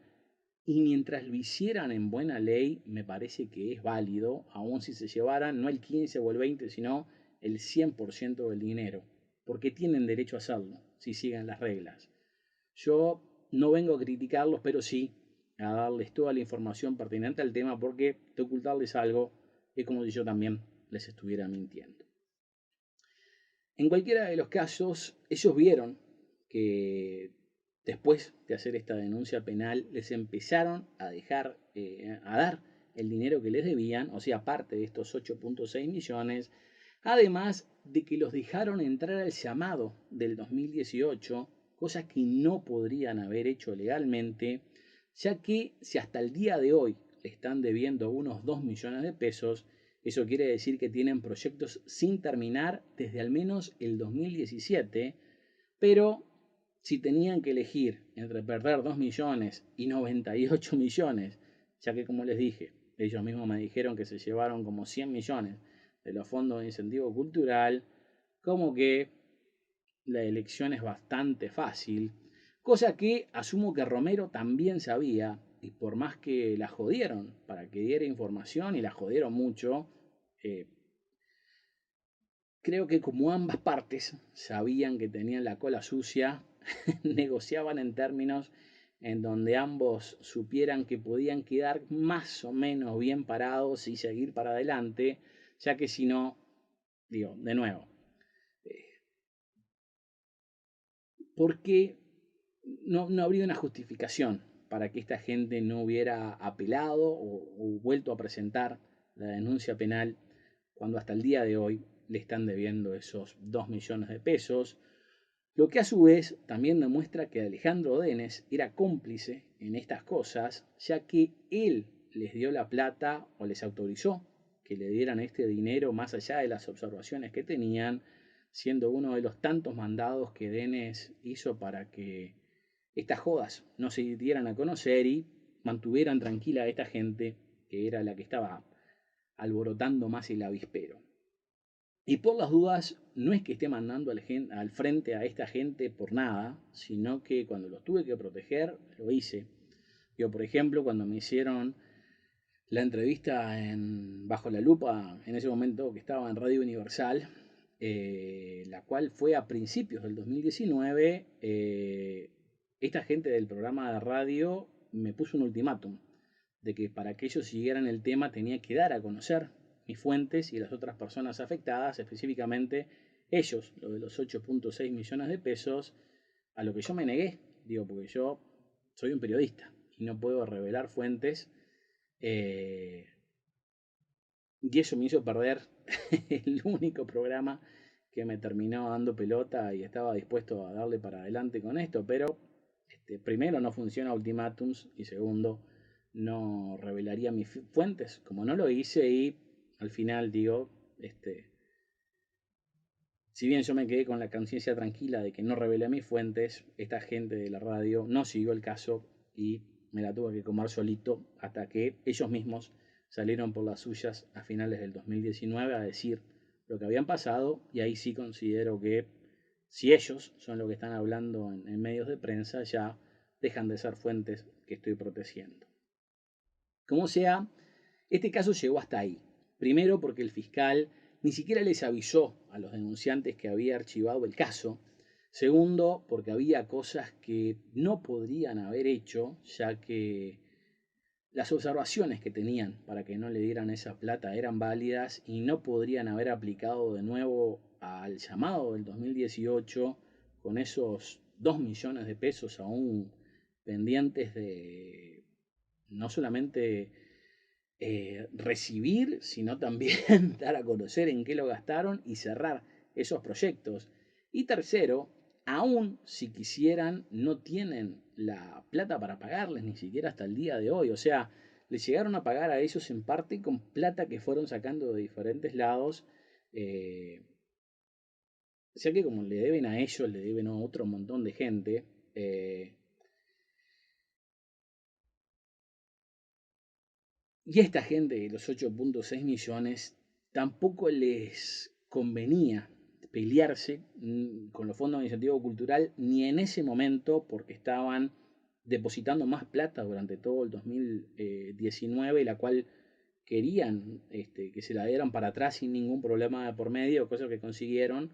y mientras lo hicieran en buena ley, me parece que es válido, aun si se llevaran no el 15 o el 20, sino el 100% del dinero, porque tienen derecho a hacerlo si siguen las reglas. Yo no vengo a criticarlos, pero sí a darles toda la información pertinente al tema, porque de ocultarles algo es como si yo también les estuviera mintiendo. En cualquiera de los casos, ellos vieron que después de hacer esta denuncia penal, les empezaron a a dar el dinero que les debían, o sea, parte de estos 8.6 millones, además de que los dejaron entrar al llamado del 2018, cosa que no podrían haber hecho legalmente, ya que si hasta el día de hoy le están debiendo unos 2 millones de pesos, eso quiere decir que tienen proyectos sin terminar desde al menos el 2017, pero si tenían que elegir entre perder 2 millones y 98 millones, ya que como les dije, ellos mismos me dijeron que se llevaron como 100 millones de los fondos de incentivo cultural, como que la elección es bastante fácil, cosa que asumo que Romero también sabía, y por más que la jodieron para que diera información, y la jodieron mucho, eh, creo que como ambas partes sabían que tenían la cola sucia, negociaban en términos en donde ambos supieran que podían quedar más o menos bien parados y seguir para adelante, ya que si no, digo, de nuevo, ¿por qué no habría una justificación para que esta gente no hubiera apelado o vuelto a presentar la denuncia penal cuando hasta el día de hoy le están debiendo esos 2 millones de pesos? Lo que a su vez también demuestra que Alejandro Denes era cómplice en estas cosas, ya que él les dio la plata o les autorizó que le dieran este dinero más allá de las observaciones que tenían, siendo uno de los tantos mandados que Denes hizo para que estas jodas no se dieran a conocer y mantuvieran tranquila a esta gente que era la que estaba alborotando más el avispero. Y por las dudas, no es que esté mandando al frente a esta gente por nada, sino que cuando los tuve que proteger, lo hice. Yo, por ejemplo, cuando me hicieron la entrevista en Bajo la Lupa, en ese momento que estaba en Radio Universal, la cual fue a principios del 2019, esta gente del programa de radio me puso un ultimátum de que para que ellos siguieran el tema tenía que dar a conocer mis fuentes y las otras personas afectadas, específicamente ellos, lo de los 8.6 millones de pesos, a lo que yo me negué, digo, porque yo soy un periodista y no puedo revelar fuentes, eh, y eso me hizo perder el único programa que me terminó dando pelota y estaba dispuesto a darle para adelante con esto, pero primero no funciona ultimátums y segundo no revelaría mis fuentes como no lo hice, y al final digo, si bien yo me quedé con la conciencia tranquila de que no revelé mis fuentes, esta gente de la radio no siguió el caso y me la tuve que comer solito hasta que ellos mismos salieron por las suyas a finales del 2019 a decir lo que habían pasado, y ahí sí considero que si ellos son los que están hablando en medios de prensa, ya dejan de ser fuentes que estoy protegiendo. Como sea, este caso llegó hasta ahí. Primero porque el fiscal ni siquiera les avisó a los denunciantes que había archivado el caso. Segundo, porque había cosas que no podrían haber hecho, ya que las observaciones que tenían para que no le dieran esa plata eran válidas y no podrían haber aplicado de nuevo al llamado del 2018 con esos 2 millones de pesos aún pendientes de no solamente recibir, sino también dar a conocer en qué lo gastaron y cerrar esos proyectos. Y tercero, aún si quisieran, no tienen la plata para pagarles, ni siquiera hasta el día de hoy. O sea, les llegaron a pagar a ellos en parte con plata que fueron sacando de diferentes lados. Ya que como le deben a ellos, le deben a otro montón de gente. Y a esta gente de los 8.6 millones tampoco les convenía pelearse con los fondos de incentivo cultural ni en ese momento porque estaban depositando más plata durante todo el 2019, la cual querían que se la dieran para atrás sin ningún problema de por medio, cosa que consiguieron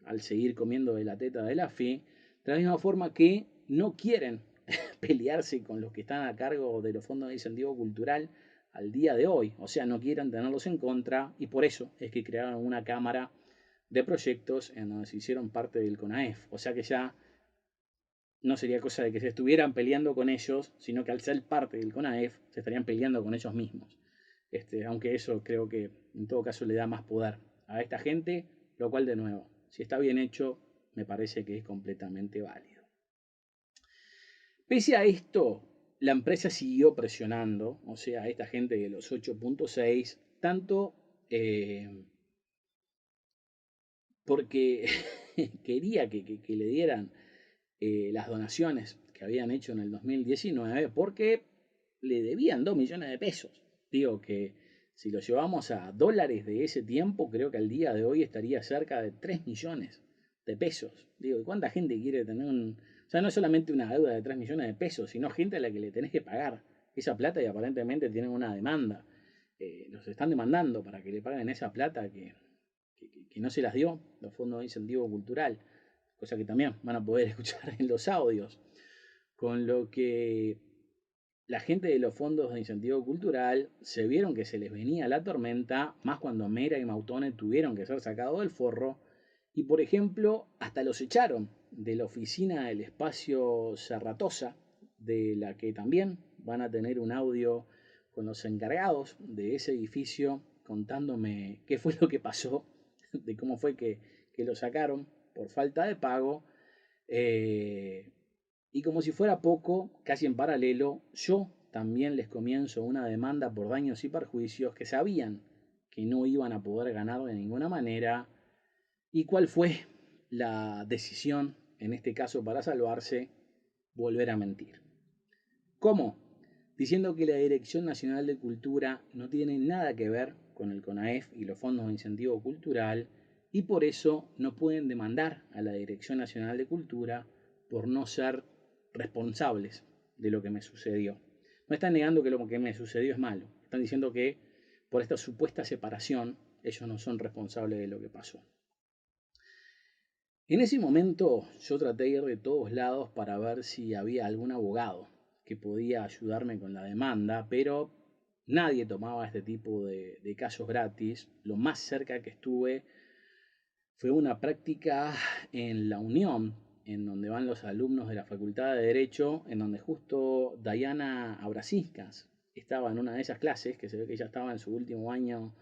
al seguir comiendo de la teta de la FI, de la misma forma que no quieren pelearse con los que están a cargo de los fondos de incentivo cultural al día de hoy, o sea, no quieren tenerlos en contra y por eso es que crearon una cámara de proyectos en donde se hicieron parte del CONAEF, o sea que ya no sería cosa de que se estuvieran peleando con ellos, sino que al ser parte del CONAEF se estarían peleando con ellos mismos. Aunque eso creo que en todo caso le da más poder a esta gente, lo cual de nuevo, si está bien hecho, me parece que es completamente válido. Pese a esto, la empresa siguió presionando, o sea, a esta gente de los 8.6, tanto porque quería que le dieran las donaciones que habían hecho en el 2019, porque le debían 2 millones de pesos. Digo que si lo llevamos a dólares de ese tiempo, creo que al día de hoy estaría cerca de 3 millones de pesos. Digo, ¿y cuánta gente quiere tener un... O sea, no es solamente una deuda de 3 millones de pesos, sino gente a la que le tenés que pagar esa plata y aparentemente tienen una demanda. Los están demandando para que le paguen esa plata que no se las dio los fondos de incentivo cultural, cosa que también van a poder escuchar en los audios. Con lo que la gente de los fondos de incentivo cultural se vieron que se les venía la tormenta, más cuando Mera y Mautone tuvieron que ser sacados del forro, y por ejemplo, hasta los echaron de la oficina del espacio Serratosa, de la que también van a tener un audio con los encargados de ese edificio contándome qué fue lo que pasó, de cómo fue que lo sacaron por falta de pago. Y como si fuera poco, casi en paralelo, yo también les comienzo una demanda por daños y perjuicios que sabían que no iban a poder ganar de ninguna manera. ¿Y cuál fue la decisión, en este caso para salvarse? Volver a mentir. ¿Cómo? Diciendo que la Dirección Nacional de Cultura no tiene nada que ver con el CONAEF y los fondos de incentivo cultural y por eso no pueden demandar a la Dirección Nacional de Cultura por no ser responsables de lo que me sucedió. No están negando que lo que me sucedió es malo, están diciendo que por esta supuesta separación ellos no son responsables de lo que pasó. En ese momento yo traté de ir de todos lados para ver si había algún abogado que podía ayudarme con la demanda, pero nadie tomaba este tipo de casos gratis. Lo más cerca que estuve fue una práctica en la Unión, en donde van los alumnos de la Facultad de Derecho, en donde justo Diana Abrasiscas estaba en una de esas clases, que se ve que ella estaba en su último año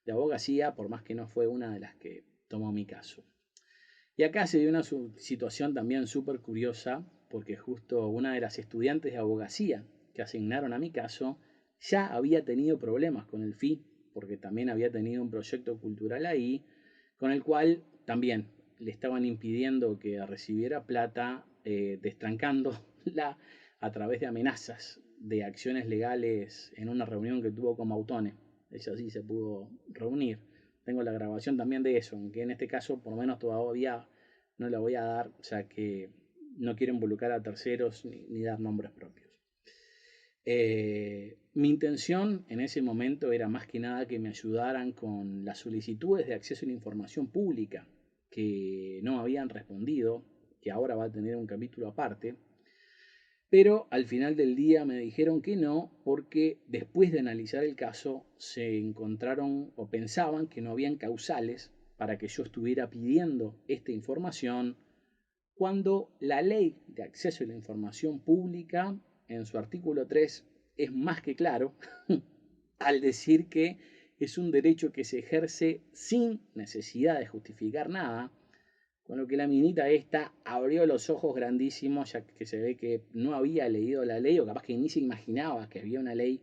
de abogacía, por más que no fue una de las que tomó mi caso. Y acá se dio una situación también súper curiosa, porque justo una de las estudiantes de abogacía que asignaron a mi caso ya había tenido problemas con el FI, porque también había tenido un proyecto cultural ahí, con el cual también le estaban impidiendo que recibiera plata, destrancándola a través de amenazas de acciones legales en una reunión que tuvo con Mautone. Ella sí se pudo reunir. Tengo la grabación también de eso, aunque en este caso por lo menos todavía no la voy a dar, ya que no quiero involucrar a terceros ni dar nombres propios. Mi intención en ese momento era más que nada que me ayudaran con las solicitudes de acceso a la información pública que no habían respondido, que ahora va a tener un capítulo aparte, pero al final del día me dijeron que no porque después de analizar el caso se encontraron o pensaban que no habían causales para que yo estuviera pidiendo esta información cuando la ley de acceso a la información pública en su artículo 3 es más que claro al decir que es un derecho que se ejerce sin necesidad de justificar nada, con lo que la minita esta abrió los ojos grandísimos, ya que se ve que no había leído la ley o capaz que ni se imaginaba que había una ley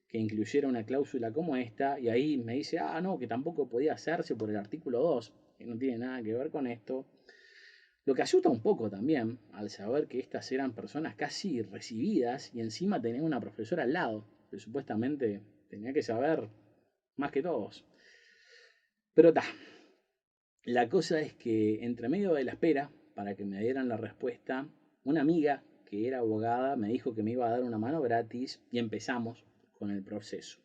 que incluyera una cláusula como esta, y ahí me dice, no, que tampoco podía hacerse por el artículo 2, que no tiene nada que ver con esto. Lo que asusta un poco también, al saber que estas eran personas casi recibidas y encima tenía una profesora al lado, que supuestamente tenía que saber más que todos. Pero ta, la cosa es que entre medio de la espera, para que me dieran la respuesta, una amiga que era abogada me dijo que me iba a dar una mano gratis y empezamos con el proceso.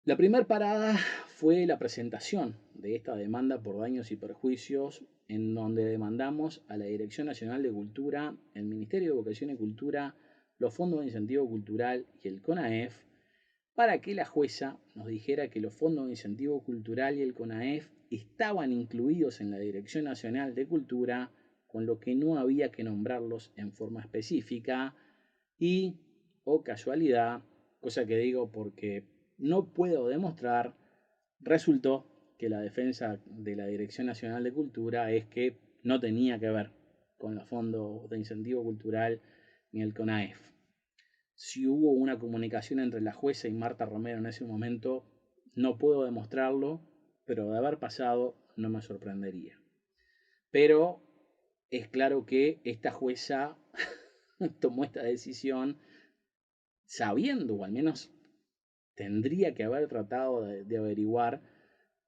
La primera parada fue la presentación de esta demanda por daños y perjuicios, en donde demandamos a la Dirección Nacional de Cultura, el Ministerio de Educación y Cultura, los Fondos de Incentivo Cultural y el CONAEF, para que la jueza nos dijera que los Fondos de Incentivo Cultural y el CONAEF estaban incluidos en la Dirección Nacional de Cultura, con lo que no había que nombrarlos en forma específica y, o casualidad, cosa que digo porque no puedo demostrar, resultó que la defensa de la Dirección Nacional de Cultura es que no tenía que ver con los fondos de incentivo cultural ni el CONAEF. Si hubo una comunicación entre la jueza y Marta Romero en ese momento, no puedo demostrarlo, pero de haber pasado no me sorprendería. Pero es claro que esta jueza tomó esta decisión sabiendo, o al menos tendría que haber tratado de averiguar,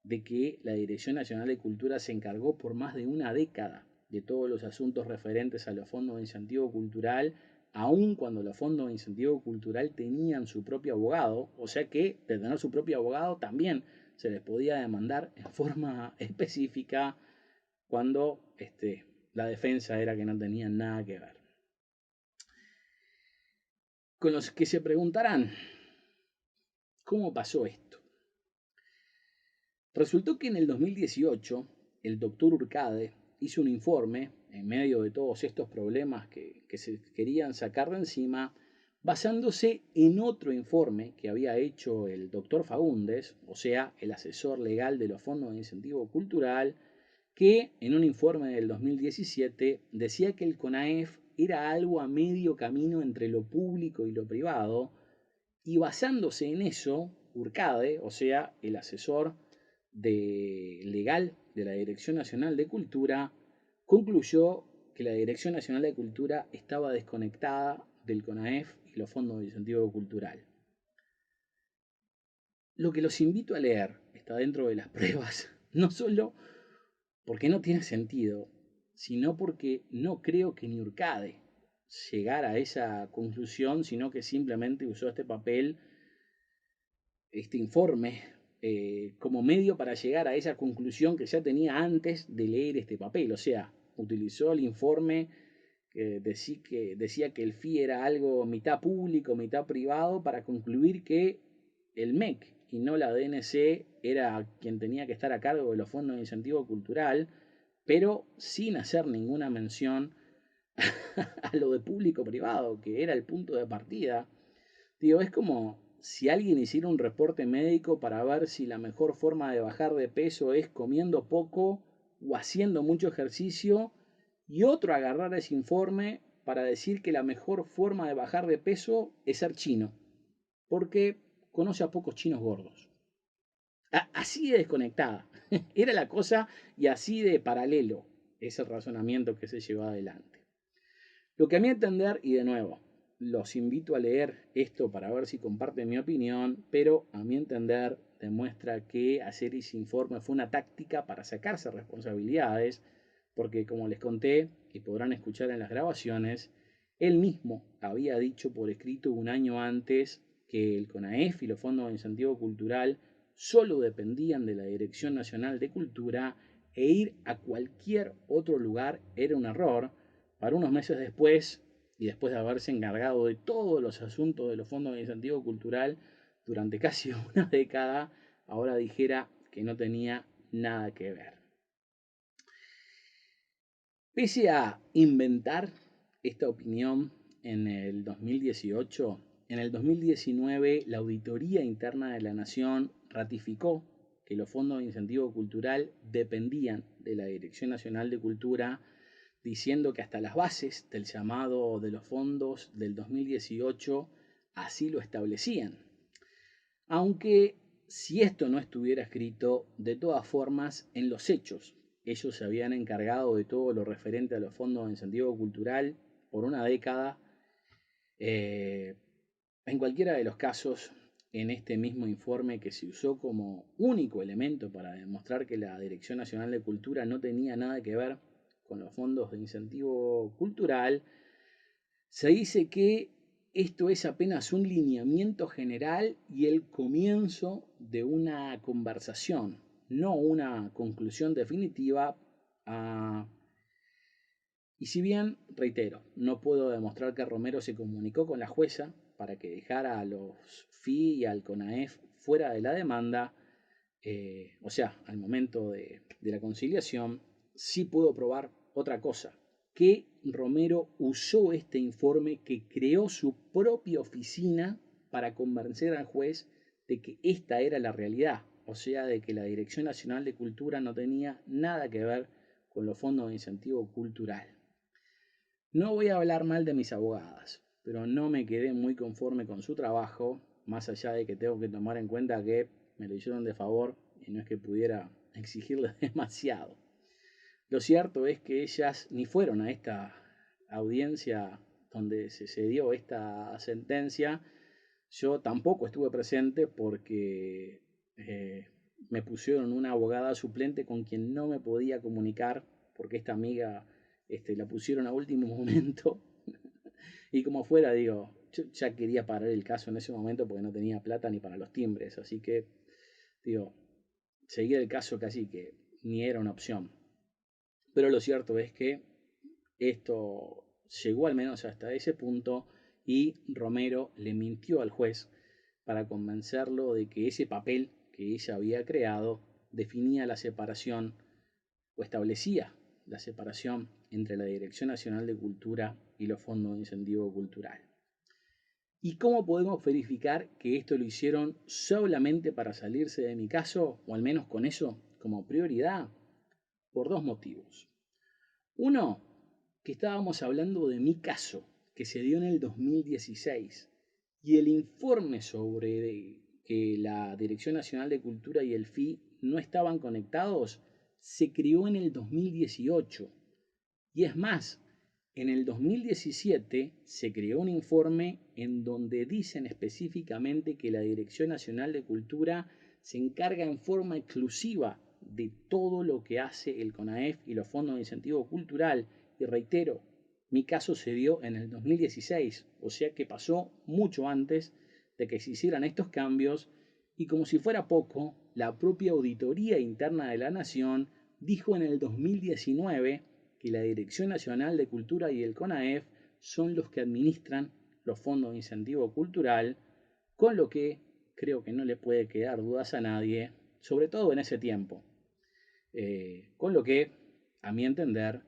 de que la Dirección Nacional de Cultura se encargó por más de una década de todos los asuntos referentes a los fondos de incentivo cultural, aun cuando los fondos de incentivo cultural tenían su propio abogado, o sea que de tener su propio abogado también se les podía demandar en forma específica cuando la defensa era que no tenían nada que ver. Con los que se preguntarán, ¿cómo pasó esto? Resultó que en el 2018 el doctor Urcade hizo un informe en medio de todos estos problemas que se querían sacar de encima, basándose en otro informe que había hecho el doctor Faúndez, o sea, el asesor legal de los fondos de incentivo cultural, que en un informe del 2017 decía que el CONAEF era algo a medio camino entre lo público y lo privado, y basándose en eso, Urcade, o sea, el asesor legal de la Dirección Nacional de Cultura, concluyó que la Dirección Nacional de Cultura estaba desconectada del CONAEF y los fondos de incentivo cultural. Lo que los invito a leer está dentro de las pruebas, no solo porque no tiene sentido, sino porque no creo que ni Urcade llegara a esa conclusión, sino que simplemente usó este papel, este informe, como medio para llegar a esa conclusión que ya tenía antes de leer este papel. O sea, utilizó el informe que decía que el FI era algo mitad público, mitad privado, para concluir que el MEC y no la DNC era quien tenía que estar a cargo de los fondos de incentivo cultural, pero sin hacer ninguna mención a lo de público-privado, que era el punto de partida. Digo, es como si alguien hiciera un reporte médico para ver si la mejor forma de bajar de peso es comiendo poco o haciendo mucho ejercicio, y otro agarrar ese informe para decir que la mejor forma de bajar de peso es ser chino, porque conoce a pocos chinos gordos. Así de desconectada era la cosa, y así de paralelo es el razonamiento que se llevó adelante. Lo que a mi entender, y de nuevo, los invito a leer esto para ver si comparten mi opinión, pero a mi entender demuestra que hacer ese informe fue una táctica para sacarse responsabilidades, porque como les conté y podrán escuchar en las grabaciones, Él mismo había dicho por escrito un año antes que el CONAEF y los fondos de incentivo cultural solo dependían de la Dirección Nacional de Cultura e ir a cualquier otro lugar era un error. Para unos meses después, y después de haberse encargado de todos los asuntos de los fondos de incentivo cultural durante casi una década, ahora dijera que no tenía nada que ver. Pese a inventar esta opinión en el 2018, en el 2019 la Auditoría Interna de la Nación ratificó que los fondos de incentivo cultural dependían de la Dirección Nacional de Cultura, diciendo que hasta las bases del llamado de los fondos del 2018 así lo establecían. Aunque si esto no estuviera escrito, de todas formas, en los hechos, ellos se habían encargado de todo lo referente a los fondos de incentivo cultural por una década. Eh, en cualquiera de los casos, en este mismo informe que se usó como único elemento para demostrar que la Dirección Nacional de Cultura no tenía nada que ver con los fondos de incentivo cultural, se dice que esto es apenas un lineamiento general y el comienzo de una conversación, no una conclusión definitiva. ah, y si bien, reitero, no puedo demostrar que Romero se comunicó con la jueza para que dejara a los FI y al CONAEF fuera de la demanda, o sea, al momento de la conciliación, sí puedo probar otra cosa, que Romero usó este informe, que creó su propia oficina para convencer al juez de que esta era la realidad, o sea, de que la Dirección Nacional de Cultura no tenía nada que ver con los fondos de incentivo cultural. No voy a hablar mal de mis abogadas, pero no me quedé muy conforme con su trabajo, más allá de que tengo que tomar en cuenta que me lo hicieron de favor y no es que pudiera exigirles demasiado. Lo cierto es que ellas ni fueron a esta audiencia donde se dio esta sentencia. Yo tampoco estuve presente porque me pusieron una abogada suplente con quien no me podía comunicar porque esta amiga la pusieron a último momento. Y como fuera, digo, yo ya quería parar el caso en ese momento porque no tenía plata ni para los timbres. Así que, digo, seguir el caso casi que ni era una opción. Pero lo cierto es que esto llegó al menos hasta ese punto y Romero le mintió al juez para convencerlo de que ese papel que ella había creado definía la separación o establecía la separación entre la Dirección Nacional de Cultura y los fondos de incentivo cultural. ¿Y cómo podemos verificar que esto lo hicieron solamente para salirse de mi caso, o al menos con eso como prioridad? Por dos motivos. Uno, que estábamos hablando de mi caso, que se dio en el 2016, y el informe sobre que la Dirección Nacional de Cultura y el FI no estaban conectados se creó en el 2018. Y es más, en el 2017 se creó un informe en donde dicen específicamente que la Dirección Nacional de Cultura se encarga en forma exclusiva de todo lo que hace el CONAEF y los fondos de incentivo cultural. Y reitero, mi caso se dio en el 2016, o sea que pasó mucho antes de que se hicieran estos cambios. Y como si fuera poco, la propia Auditoría Interna de la Nación dijo en el 2019 que la Dirección Nacional de Cultura y el CONAEF son los que administran los fondos de incentivo cultural, con lo que creo que no le puede quedar dudas a nadie, sobre todo en ese tiempo. Con lo que, a mi entender,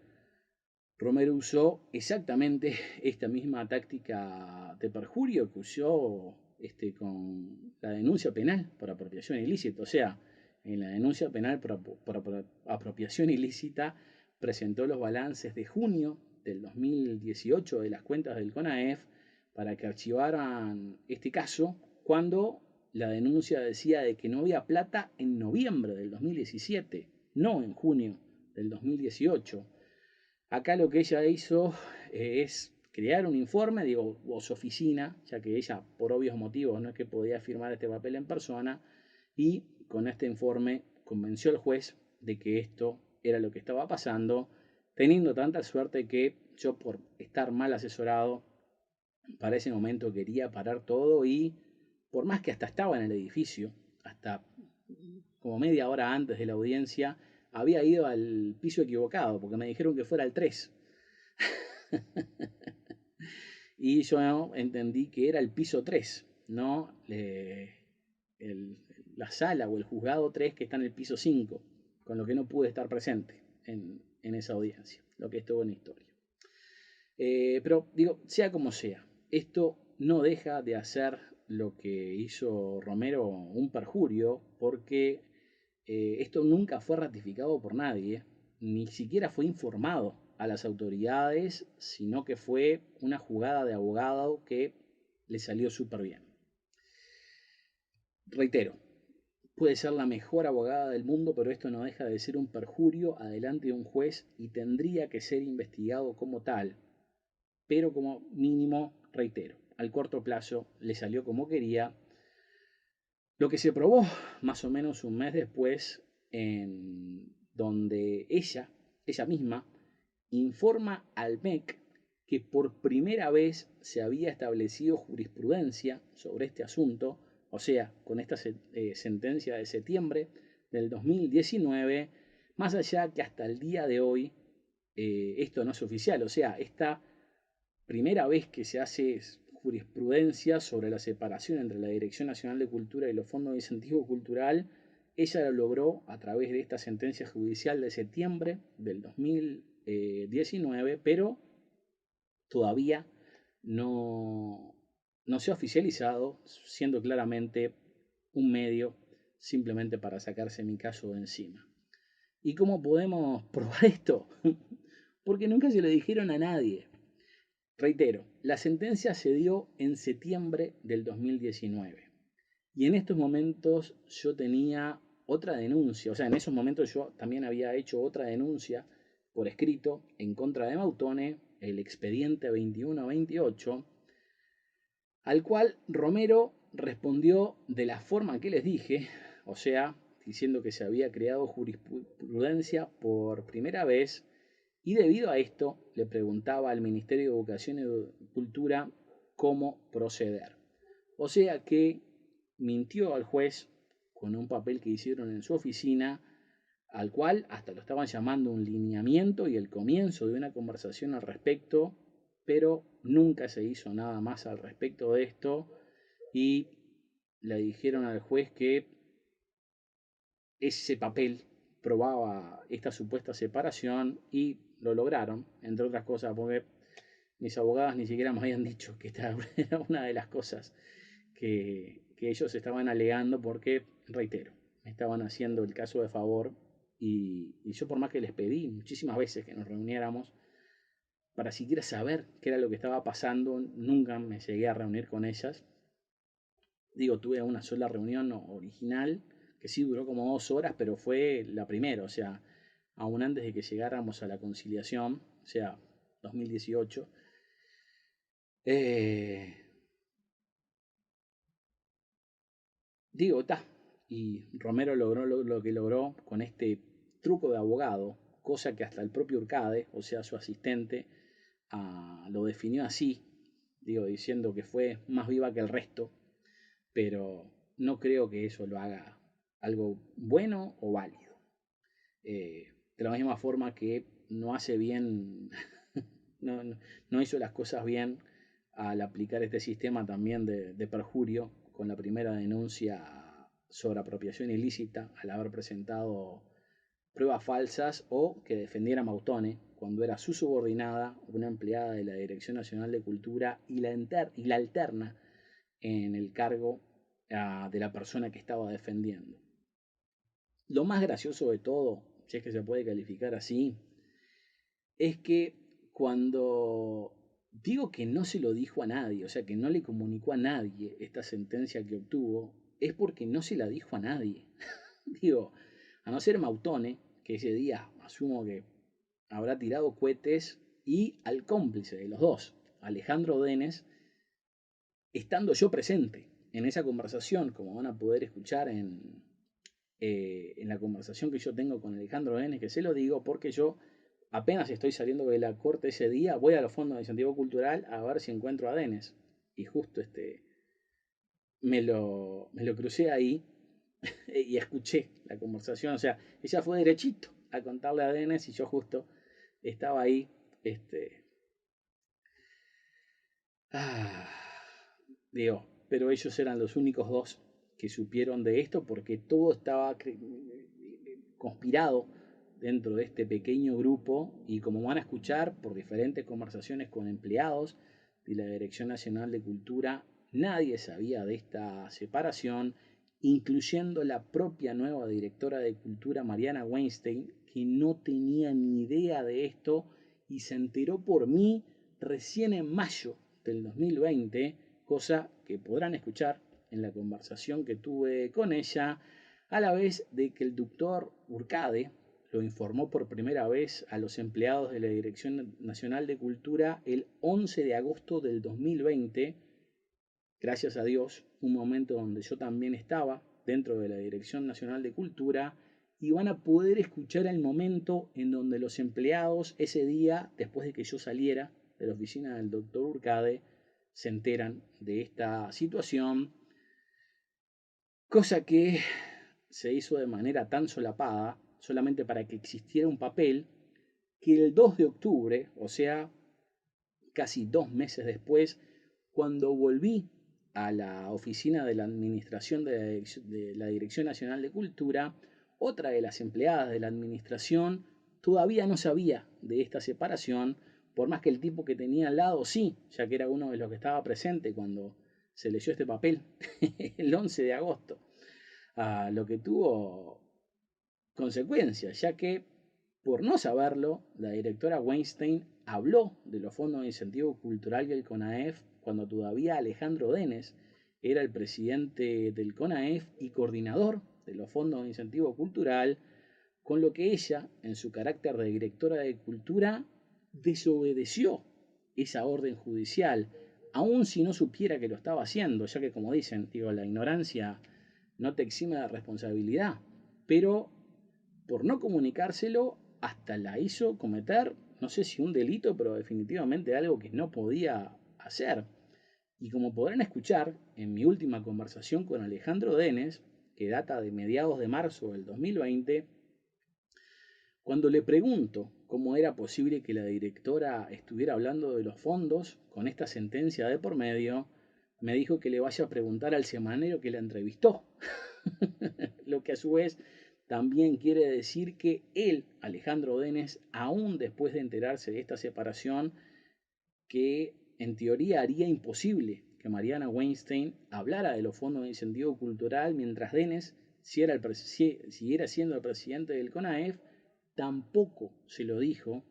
Romero usó exactamente esta misma táctica de perjurio que usó con la denuncia penal por apropiación ilícita. O sea, en la denuncia penal por apropiación ilícita presentó los balances de junio del 2018 de las cuentas del CONAEF para que archivaran este caso cuando la denuncia decía de que no había plata en noviembre del 2017, no en junio del 2018. Acá lo que ella hizo es crear un informe, digo, o su oficina, ya que ella, por obvios motivos, no es que podía firmar este papel en persona, y con este informe convenció al juez de que esto era lo que estaba pasando, teniendo tanta suerte que yo, por estar mal asesorado, para ese momento quería parar todo y por más que hasta estaba en el edificio, hasta como media hora antes de la audiencia, había ido al piso equivocado porque me dijeron que fuera el 3. Y yo entendí que era el piso 3, no la sala o el juzgado 3 que está en el piso 5, con lo que no pude estar presente en esa audiencia, lo que es toda una historia. Pero digo, sea como sea, esto no deja de hacer lo que hizo Romero un perjurio, porque esto nunca fue ratificado por nadie, ni siquiera fue informado a las autoridades, sino que fue una jugada de abogado que le salió súper bien. Reitero, puede ser la mejor abogada del mundo, pero esto no deja de ser un perjurio adelante de un juez y tendría que ser investigado como tal. Pero como mínimo, reitero, al corto plazo le salió como quería. Lo que se probó más o menos un mes después, en donde ella misma, informa al MEC que por primera vez se había establecido jurisprudencia sobre este asunto, o sea, con esta sentencia de septiembre del 2019, más allá que hasta el día de hoy esto no es oficial, o sea, esta primera vez que se hace jurisprudencia sobre la separación entre la Dirección Nacional de Cultura y los fondos de incentivo cultural, ella lo logró a través de esta sentencia judicial de septiembre del 2019, pero todavía no, no se ha oficializado, siendo claramente un medio simplemente para sacarse mi caso de encima. ¿Y cómo podemos probar esto? Porque nunca se lo dijeron a nadie. Reitero, la sentencia se dio en septiembre del 2019 y en estos momentos yo tenía otra denuncia, o sea, en esos momentos yo también había hecho otra denuncia por escrito en contra de Mautone, el expediente 2128, al cual Romero respondió de la forma que les dije, o sea, diciendo que se había creado jurisprudencia por primera vez. Y debido a esto, le preguntaba al Ministerio de Educación y Cultura cómo proceder. O sea que mintió al juez con un papel que hicieron en su oficina, al cual hasta lo estaban llamando un lineamiento y el comienzo de una conversación al respecto, pero nunca se hizo nada más al respecto de esto y le dijeron al juez que ese papel probaba esta supuesta separación y lo lograron, entre otras cosas, porque mis abogadas ni siquiera me habían dicho que esta era una de las cosas que ellos estaban alegando, porque, reitero, me estaban haciendo el caso de favor y yo, por más que les pedí muchísimas veces que nos reuniéramos para siquiera saber qué era lo que estaba pasando, nunca me llegué a reunir con ellas. Digo, tuve una sola reunión original que sí duró como 2 horas, pero fue la primera, o sea, aún antes de que llegáramos a la conciliación, o sea, 2018. Eh, Digo, está. Y Romero logró lo que logró con este truco de abogado, cosa que hasta el propio Urcade, o sea, su asistente, lo definió así, digo, diciendo que fue más viva que el resto, pero no creo que eso lo haga algo bueno o válido. De la misma forma que no hace bien, no hizo las cosas bien al aplicar este sistema también de perjurio con la primera denuncia sobre apropiación ilícita, al haber presentado pruebas falsas o que defendiera a Mautone cuando era su subordinada, una empleada de la Dirección Nacional de Cultura y la alterna en el cargo de la persona que estaba defendiendo. Lo más gracioso de todo, si es que se puede calificar así, es que cuando digo que no se lo dijo a nadie, o sea, que no le comunicó a nadie esta sentencia que obtuvo, es porque no se la dijo a nadie. Digo, a no ser Mautone, que ese día asumo que habrá tirado cohetes, y al cómplice de los dos, Alejandro Denes, estando yo presente en esa conversación, como van a poder escuchar en la conversación que yo tengo con Alejandro Denes, que se lo digo porque yo apenas estoy saliendo de la corte ese día, voy a los fondos de incentivo cultural a ver si encuentro a Denes. Y justo me lo crucé ahí y escuché la conversación. O sea, ella fue derechito a contarle a Denes y yo justo estaba ahí. Este, ah, digo, pero ellos eran los únicos dos que supieron de esto porque todo estaba conspirado dentro de este pequeño grupo y como van a escuchar por diferentes conversaciones con empleados de la Dirección Nacional de Cultura, nadie sabía de esta separación, incluyendo la propia nueva directora de Cultura, Mariana Weinstein, que no tenía ni idea de esto y se enteró por mí recién en mayo del 2020, cosa que podrán escuchar en la conversación que tuve con ella, a la vez de que el doctor Urcade lo informó por primera vez a los empleados de la Dirección Nacional de Cultura el 11 de agosto del 2020, gracias a Dios, un momento donde yo también estaba dentro de la Dirección Nacional de Cultura, y van a poder escuchar el momento en donde los empleados ese día, después de que yo saliera de la oficina del doctor Urcade, se enteran de esta situación, cosa que se hizo de manera tan solapada, solamente para que existiera un papel, que el 2 de octubre, o sea, casi 2 meses después, cuando volví a la oficina de la administración de la Dirección Nacional de Cultura, otra de las empleadas de la administración todavía no sabía de esta separación, por más que el tipo que tenía al lado sí, ya que era uno de los que estaba presente cuando se leyó este papel el 11 de agosto. Lo que tuvo consecuencias, ya que por no saberlo, la directora Weinstein habló de los fondos de incentivo cultural y el CONAEF cuando todavía Alejandro Denes era el presidente del CONAEF y coordinador de los fondos de incentivo cultural, con lo que ella, en su carácter de directora de cultura, desobedeció esa orden judicial, aun si no supiera que lo estaba haciendo, ya que como dicen, digo, la ignorancia no te exime de responsabilidad, pero por no comunicárselo hasta la hizo cometer, no sé si un delito, pero definitivamente algo que no podía hacer. Y como podrán escuchar en mi última conversación con Alejandro Denes, que data de mediados de marzo del 2020, cuando le pregunto cómo era posible que la directora estuviera hablando de los fondos con esta sentencia de por medio, me dijo que le vaya a preguntar al semanero que la entrevistó. Lo que a su vez también quiere decir que él, Alejandro Denes, aún después de enterarse de esta separación, que en teoría haría imposible que Mariana Weinstein hablara de los fondos de incentivo cultural mientras Denes siguiera siendo el presidente del CONAEF, tampoco se lo dijo,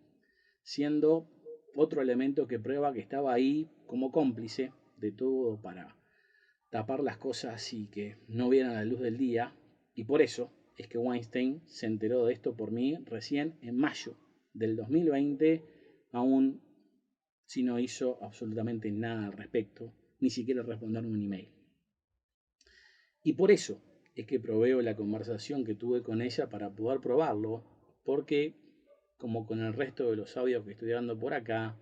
siendo otro elemento que prueba que estaba ahí como cómplice de todo para tapar las cosas y que no vieran la luz del día. Y por eso es que Weinstein se enteró de esto por mí recién en mayo del 2020, aún si no hizo absolutamente nada al respecto, ni siquiera responderme un email. Y por eso es que proveo la conversación que tuve con ella para poder probarlo, porque, como con el resto de los audios que estoy dando por acá,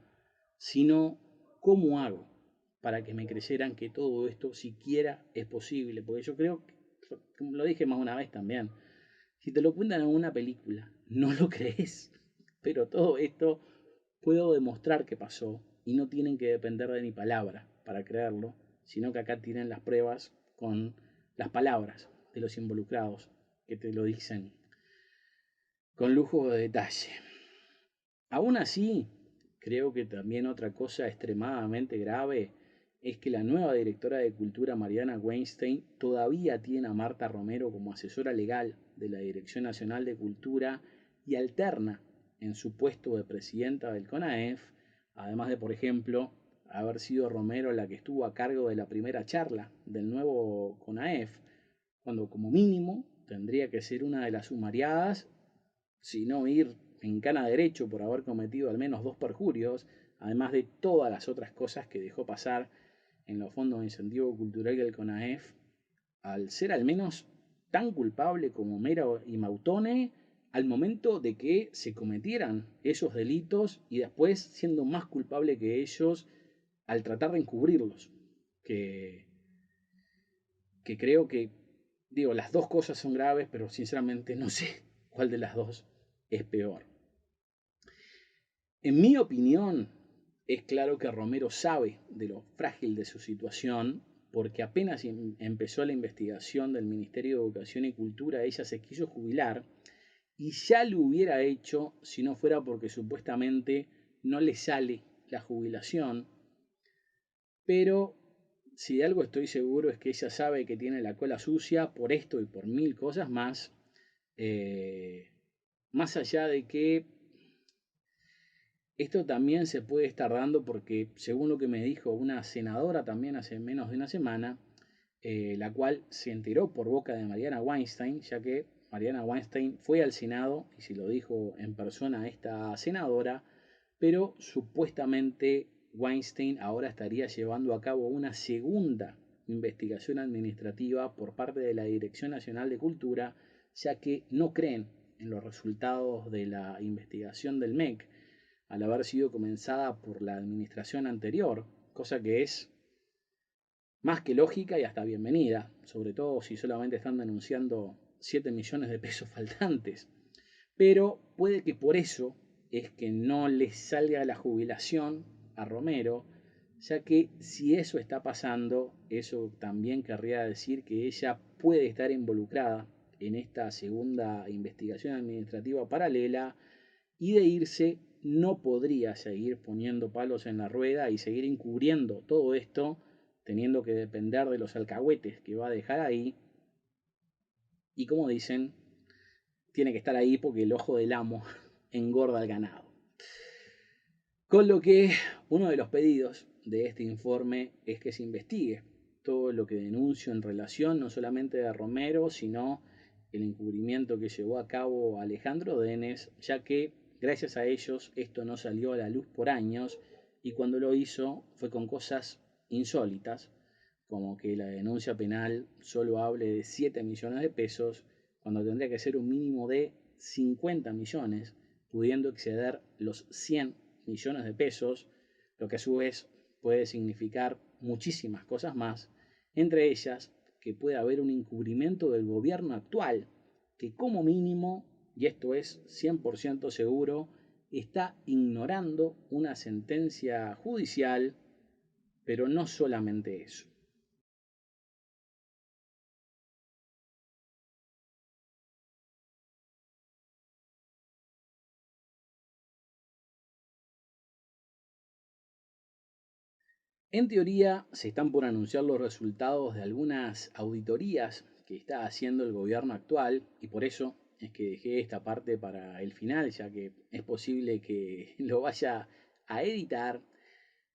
sino cómo hago para que me creyeran que todo esto siquiera es posible. Porque yo creo, como lo dije más una vez también, si te lo cuentan en una película, no lo crees. Pero todo esto puedo demostrar que pasó y no tienen que depender de mi palabra para creerlo, sino que acá tienen las pruebas con las palabras de los involucrados que te lo dicen con lujo de detalle. Aún así, creo que también otra cosa extremadamente grave es que la nueva directora de Cultura, Mariana Weinstein, todavía tiene a Marta Romero como asesora legal de la Dirección Nacional de Cultura y alterna en su puesto de presidenta del CONAEF, además de, por ejemplo, haber sido Romero la que estuvo a cargo de la primera charla del nuevo CONAEF, cuando como mínimo tendría que ser una de las sumariadas, si no ir en cana derecho por haber cometido al menos 2 perjurios, además de todas las otras cosas que dejó pasar en los fondos de incentivo cultural del CONAEF, al ser al menos tan culpable como Mera y Mautone, al momento de que se cometieran esos delitos y después siendo más culpable que ellos al tratar de encubrirlos. Que, que creo que, digo, las dos cosas son graves, pero sinceramente no sé cuál de las dos es peor. En mi opinión, es claro que Romero sabe de lo frágil de su situación, porque apenas empezó la investigación del Ministerio de Educación y Cultura, ella se quiso jubilar y ya lo hubiera hecho si no fuera porque supuestamente no le sale la jubilación. Pero si de algo estoy seguro es que ella sabe que tiene la cola sucia por esto y por mil cosas más. eh, Más allá de que esto también se puede estar dando porque, según lo que me dijo una senadora también hace menos de una semana, la cual se enteró por boca de Mariana Weinstein, ya que Mariana Weinstein fue al Senado y se lo dijo en persona a esta senadora, pero supuestamente Weinstein ahora estaría llevando a cabo una segunda investigación administrativa por parte de la Dirección Nacional de Cultura, ya que no creen en los resultados de la investigación del MEC al haber sido comenzada por la administración anterior, cosa que es más que lógica y hasta bienvenida, sobre todo si solamente están denunciando 7 millones de pesos faltantes. Pero puede que por eso es que no le salga la jubilación a Romero, ya que si eso está pasando, eso también querría decir que ella puede estar involucrada en esta segunda investigación administrativa paralela y de irse no podría seguir poniendo palos en la rueda y seguir encubriendo todo esto, teniendo que depender de los alcahuetes que va a dejar ahí. Y como dicen, tiene que estar ahí porque el ojo del amo engorda al ganado. Con lo que uno de los pedidos de este informe es que se investigue todo lo que denuncio en relación no solamente a Romero, sino el encubrimiento que llevó a cabo Alejandro Denes, ya que gracias a ellos esto no salió a la luz por años y cuando lo hizo fue con cosas insólitas, como que la denuncia penal solo hable de 7 millones de pesos, cuando tendría que ser un mínimo de 50 millones, pudiendo exceder los 100 millones de pesos, lo que a su vez puede significar muchísimas cosas más, entre ellas que puede haber un encubrimiento del gobierno actual, que como mínimo, y esto es 100% seguro, está ignorando una sentencia judicial, pero no solamente eso. En teoría, se están por anunciar los resultados de algunas auditorías que está haciendo el gobierno actual y por eso es que dejé esta parte para el final, ya que es posible que lo vaya a editar,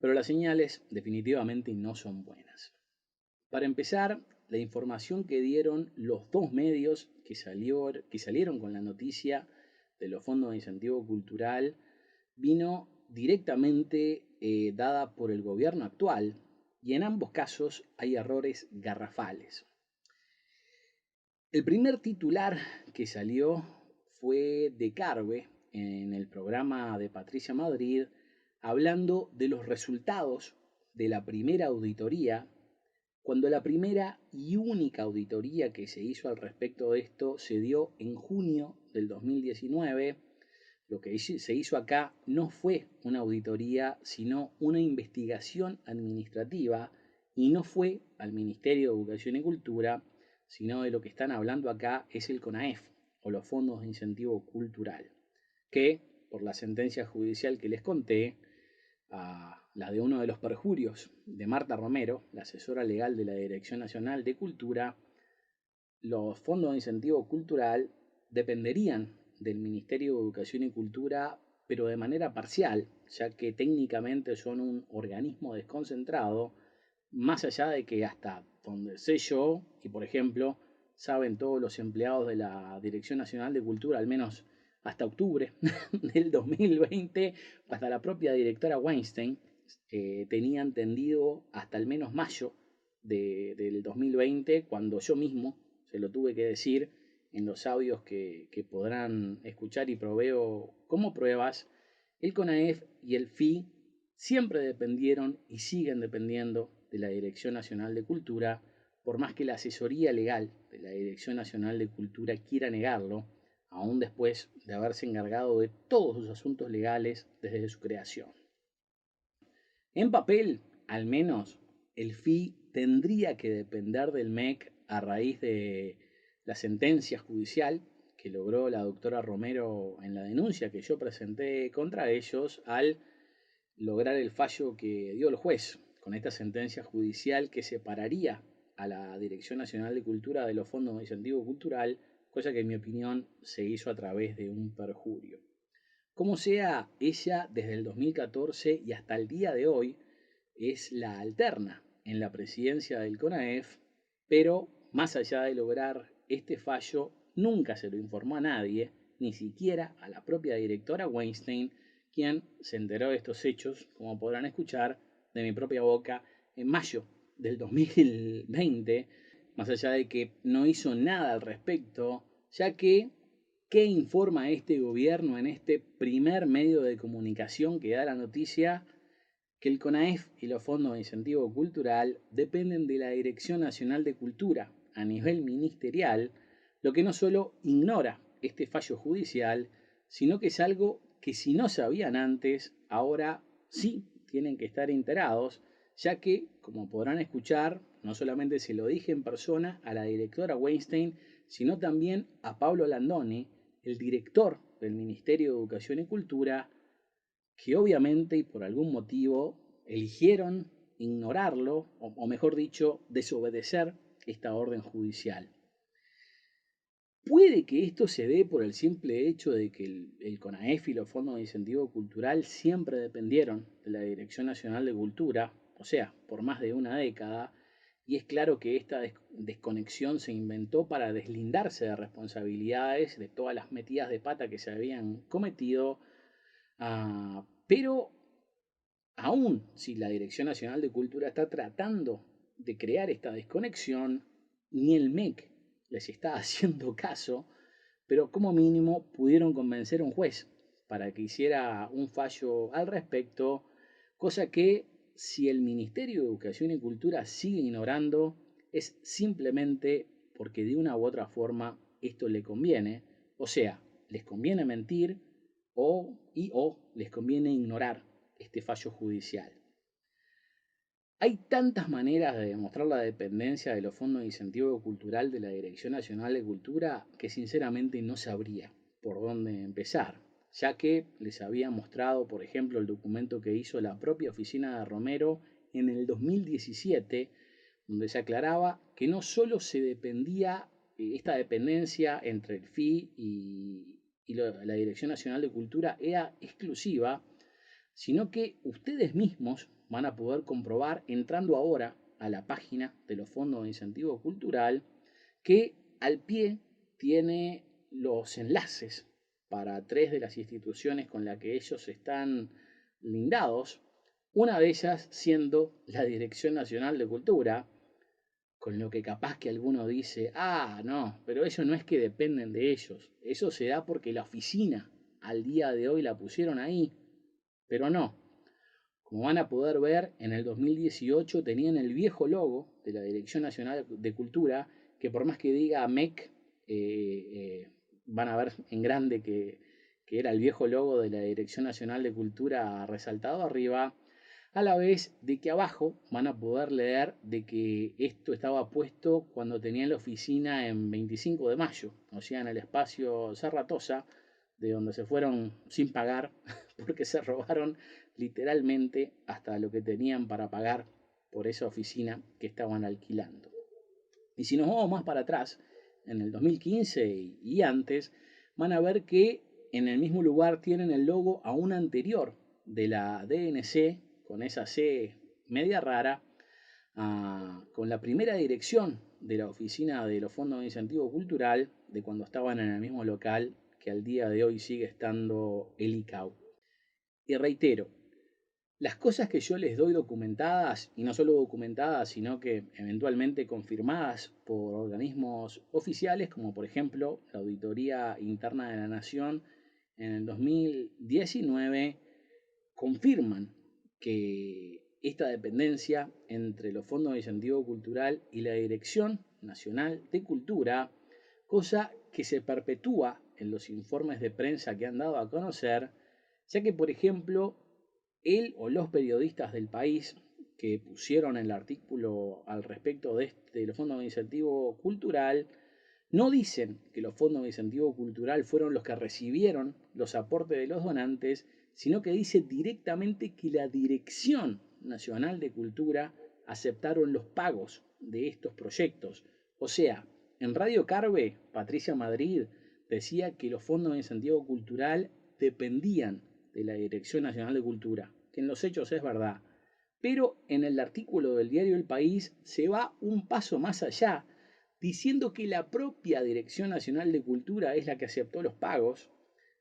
pero las señales definitivamente no son buenas. Para empezar, la información que dieron los dos medios que salieron con la noticia de los fondos de incentivo cultural vino directamente dada por el gobierno actual y en ambos casos hay errores garrafales. El primer titular que salió fue de Carve en el programa de Patricia Madrid hablando de los resultados de la primera auditoría, cuando la primera y única auditoría que se hizo al respecto de esto se dio en junio del 2019. Lo que se hizo acá no fue una auditoría, sino una investigación administrativa y no fue al Ministerio de Educación y Cultura, sino de lo que están hablando acá es el CONAEF o los Fondos de Incentivo Cultural, que por la sentencia judicial que les conté, a la de uno de los perjurios de Marta Romero, la asesora legal de la Dirección Nacional de Cultura, los fondos de incentivo cultural dependerían del Ministerio de Educación y Cultura, pero de manera parcial, ya que técnicamente son un organismo desconcentrado, más allá de que hasta donde sé yo, y por ejemplo, saben todos los empleados de la Dirección Nacional de Cultura, al menos hasta octubre del 2020, hasta la propia directora Weinstein, tenía entendido hasta al menos mayo del 2020, cuando yo mismo se lo tuve que decir en los audios que podrán escuchar y proveo como pruebas, el CONAEF y el FI siempre dependieron y siguen dependiendo de la Dirección Nacional de Cultura, por más que la asesoría legal de la Dirección Nacional de Cultura quiera negarlo, aún después de haberse encargado de todos sus asuntos legales desde su creación. En papel, al menos, el FI tendría que depender del MEC a raíz de la sentencia judicial que logró la doctora Romero en la denuncia que yo presenté contra ellos al lograr el fallo que dio el juez con esta sentencia judicial que separaría a la Dirección Nacional de Cultura de los fondos de incentivo cultural, cosa que en mi opinión se hizo a través de un perjurio. Como sea, ella desde el 2014 y hasta el día de hoy es la alterna en la presidencia del CONAEF, pero más allá de lograr este fallo, nunca se lo informó a nadie, ni siquiera a la propia directora Weinstein, quien se enteró de estos hechos, como podrán escuchar, de mi propia boca en mayo del 2020, más allá de que no hizo nada al respecto, ya que ¿qué informa este gobierno en este primer medio de comunicación que da la noticia? Que el CONAEF y los fondos de incentivo cultural dependen de la Dirección Nacional de Cultura a nivel ministerial, lo que no solo ignora este fallo judicial, sino que es algo que si no sabían antes, ahora sí tienen que estar enterados, ya que, como podrán escuchar, no solamente se lo dije en persona a la directora Weinstein, sino también a Pablo Landoni, el director del Ministerio de Educación y Cultura, que obviamente y por algún motivo eligieron ignorarlo, o mejor dicho, desobedecer esta orden judicial. Puede que esto se dé por el simple hecho de que el CONAEF y los fondos de incentivo cultural siempre dependieron de la Dirección Nacional de Cultura, o sea, por más de una década, y es claro que esta desconexión se inventó para deslindarse de responsabilidades de todas las metidas de pata que se habían cometido, pero aún si la Dirección Nacional de Cultura está tratando de crear esta desconexión, ni el MEC les está haciendo caso, pero como mínimo pudieron convencer a un juez para que hiciera un fallo al respecto, cosa que si el Ministerio de Educación y Cultura sigue ignorando es simplemente porque de una u otra forma esto le conviene, o sea, les conviene mentir o les conviene ignorar este fallo judicial. Hay tantas maneras de demostrar la dependencia de los fondos de incentivo cultural de la Dirección Nacional de Cultura que sinceramente no sabría por dónde empezar, ya que les había mostrado, por ejemplo, el documento que hizo la propia oficina de Romero en el 2017, donde se aclaraba que no solo se dependía esta dependencia entre el FI y la Dirección Nacional de Cultura era exclusiva, sino que ustedes mismos van a poder comprobar entrando ahora a la página de los fondos de incentivo cultural que al pie tiene los enlaces para tres de las instituciones con las que ellos están lindados, una de ellas siendo la Dirección Nacional de Cultura, con lo que capaz que alguno dice, no, pero eso no es que dependen de ellos, eso se da porque la oficina al día de hoy la pusieron ahí, pero no. Como van a poder ver, en el 2018 tenían el viejo logo de la Dirección Nacional de Cultura, que por más que diga MEC, van a ver en grande que era el viejo logo de la Dirección Nacional de Cultura resaltado arriba, a la vez de que abajo van a poder leer de que esto estaba puesto cuando tenían la oficina en 25 de mayo, o sea, en el espacio Serratosa, de donde se fueron sin pagar porque se robaron literalmente hasta lo que tenían para pagar por esa oficina que estaban alquilando. Y si nos vamos más para atrás, en el 2015 y antes, van a ver que en el mismo lugar tienen el logo aún anterior de la DNC, con esa C media rara, con la primera dirección de la oficina de los fondos de incentivo cultural, de cuando estaban en el mismo local que al día de hoy sigue estando el ICAO. Y reitero, Las cosas que yo les doy documentadas, y no solo documentadas, sino que eventualmente confirmadas por organismos oficiales, como por ejemplo la Auditoría Interna de la Nación en el 2019, confirman que esta dependencia entre los fondos de incentivo cultural y la Dirección Nacional de Cultura, cosa que se perpetúa en los informes de prensa que han dado a conocer, ya que, por ejemplo, él o los periodistas del país que pusieron el artículo al respecto de los fondos de incentivo cultural, no dicen que los fondos de incentivo cultural fueron los que recibieron los aportes de los donantes, sino que dice directamente que la Dirección Nacional de Cultura aceptaron los pagos de estos proyectos. O sea, en Radio Carve, Patricia Madrid decía que los fondos de incentivo cultural dependían de la Dirección Nacional de Cultura, que en los hechos es verdad. Pero en el artículo del diario El País se va un paso más allá, diciendo que la propia Dirección Nacional de Cultura es la que aceptó los pagos,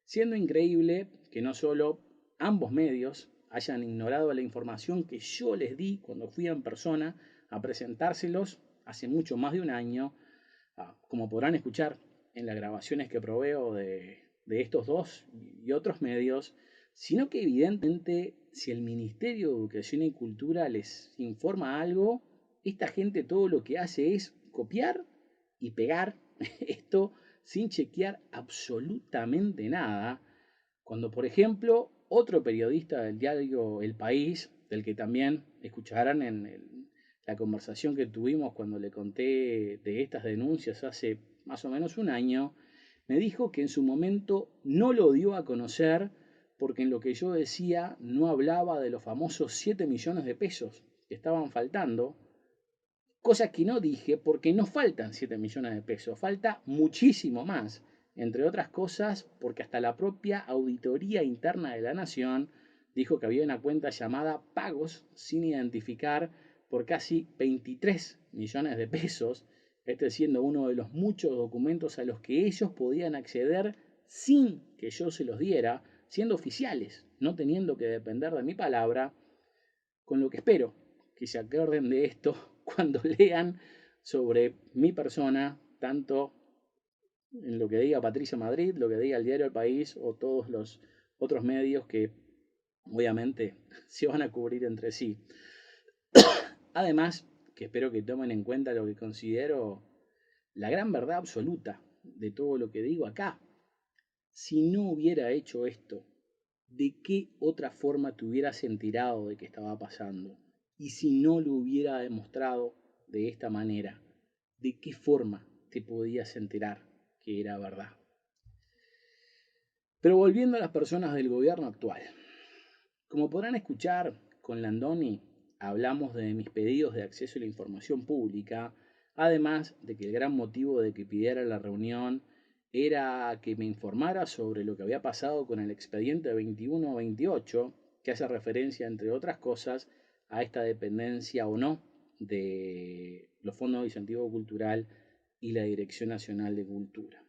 siendo increíble que no solo ambos medios hayan ignorado la información que yo les di cuando fui en persona a presentárselos hace mucho más de un año, como podrán escuchar en las grabaciones que proveo de estos dos y otros medios, sino que evidentemente si el Ministerio de Educación y Cultura les informa algo, esta gente todo lo que hace es copiar y pegar esto sin chequear absolutamente nada, cuando por ejemplo otro periodista del diario El País, del que también escucharán la conversación que tuvimos cuando le conté de estas denuncias hace más o menos un año, me dijo que en su momento no lo dio a conocer porque en lo que yo decía no hablaba de los famosos 7 millones de pesos que estaban faltando, cosa que no dije porque no faltan 7 millones de pesos, falta muchísimo más, entre otras cosas porque hasta la propia Auditoría Interna de la Nación dijo que había una cuenta llamada Pagos sin identificar por casi 23 millones de pesos, este siendo uno de los muchos documentos a los que ellos podían acceder sin que yo se los diera, siendo oficiales, no teniendo que depender de mi palabra, con lo que espero que se acuerden de esto cuando lean sobre mi persona, tanto en lo que diga Patricia Madrid, lo que diga el diario El País o todos los otros medios que obviamente se van a cubrir entre sí. Además, que espero que tomen en cuenta lo que considero la gran verdad absoluta de todo lo que digo acá. Si no hubiera hecho esto, ¿de qué otra forma te hubieras enterado de que estaba pasando? Y si no lo hubiera demostrado de esta manera, ¿de qué forma te podías enterar que era verdad? Pero volviendo a las personas del gobierno actual. Como podrán escuchar, con Landoni hablamos de mis pedidos de acceso a la información pública, además de que el gran motivo de que pidiera la reunión era que me informara sobre lo que había pasado con el expediente 2128, que hace referencia, entre otras cosas, a esta dependencia o no de los fondos de incentivo cultural y la Dirección Nacional de Cultura.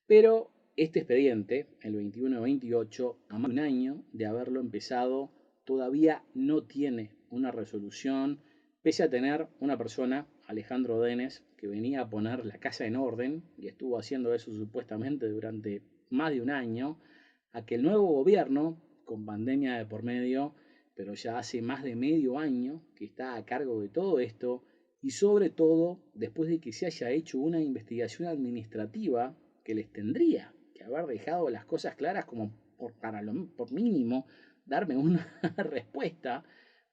Pero este expediente, el 2128, a más de un año de haberlo empezado, todavía no tiene una resolución, pese a tener una persona, Alejandro Denes, que venía a poner la casa en orden y estuvo haciendo eso supuestamente durante más de un año, a que el nuevo gobierno, con pandemia de por medio, pero ya hace más de medio año que está a cargo de todo esto, y sobre todo después de que se haya hecho una investigación administrativa que les tendría que haber dejado las cosas claras como por mínimo darme una respuesta,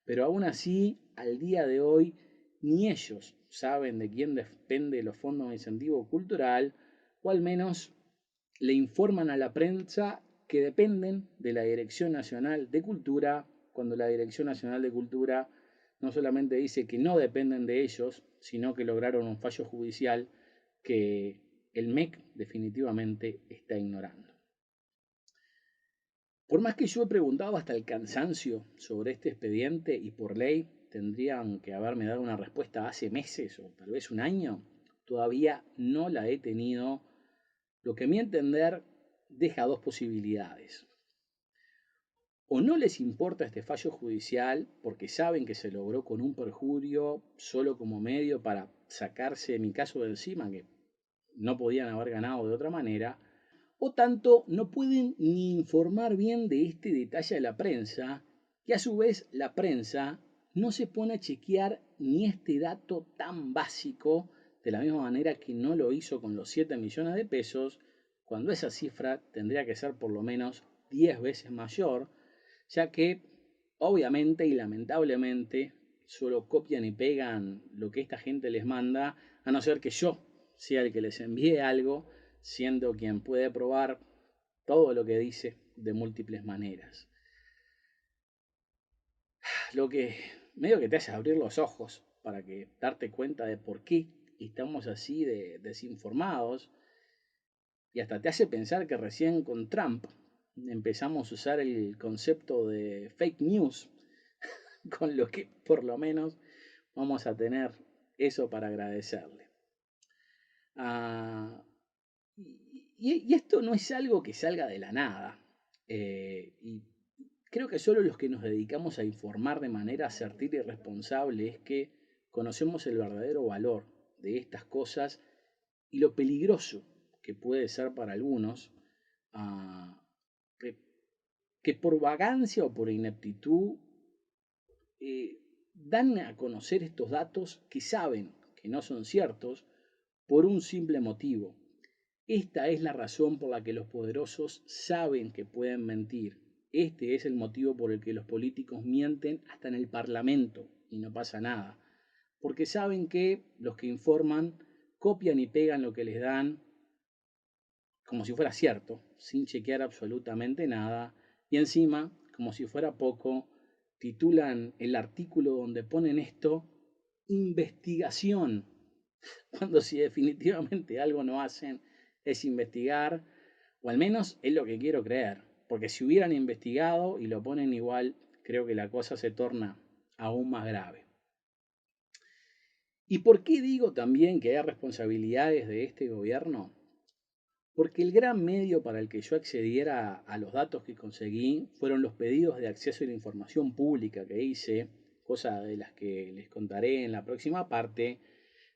pero aún así al día de hoy ni ellos saben de quién depende los fondos de incentivo cultural, o al menos le informan a la prensa que dependen de la Dirección Nacional de Cultura, cuando la Dirección Nacional de Cultura no solamente dice que no dependen de ellos, sino que lograron un fallo judicial que el MEC definitivamente está ignorando. Por más que yo he preguntado hasta el cansancio sobre este expediente y por ley tendrían que haberme dado una respuesta hace meses o tal vez un año, todavía no la he tenido, lo que a mi entender deja dos posibilidades. o no les importa este fallo judicial porque saben que se logró con un perjurio solo como medio para sacarse mi caso de encima, que no podían haber ganado de otra manera, o tanto no pueden ni informar bien de este detalle a la prensa, que a su vez la prensa no se pone a chequear ni este dato tan básico de la misma manera que no lo hizo con los 7 millones de pesos, cuando esa cifra tendría que ser por lo menos 10 veces mayor, ya que obviamente y lamentablemente solo copian y pegan lo que esta gente les manda, a no ser que yo sea el que les envíe algo, siendo quien puede probar todo lo que dice de múltiples maneras. Lo que medio que te hace abrir los ojos para que darte cuenta de por qué estamos así de desinformados, y hasta te hace pensar que recién con Trump empezamos a usar el concepto de fake news, con lo que por lo menos vamos a tener eso para agradecerle. Ah, y esto no es algo que salga de la nada. Y creo que solo los que nos dedicamos a informar de manera asertiva y responsable es que conocemos el verdadero valor de estas cosas y lo peligroso que puede ser para algunos, ah, que, que por vagancia o por ineptitud dan a conocer estos datos que saben que no son ciertos por un simple motivo. Esta es la razón por la que los poderosos saben que pueden mentir. Este es el motivo por el que los políticos mienten hasta en el Parlamento y no pasa nada. Porque saben que los que informan copian y pegan lo que les dan como si fuera cierto, sin chequear absolutamente nada, y encima, como si fuera poco, titulan el artículo donde ponen esto investigación, cuando si definitivamente algo no hacen es investigar, o al menos es lo que quiero creer, porque si hubieran investigado y lo ponen igual, creo que la cosa se torna aún más grave. ¿Y por qué digo también que hay responsabilidades de este gobierno? Porque el gran medio para el que yo accediera a los datos que conseguí fueron los pedidos de acceso a la información pública que hice, cosa de las que les contaré en la próxima parte.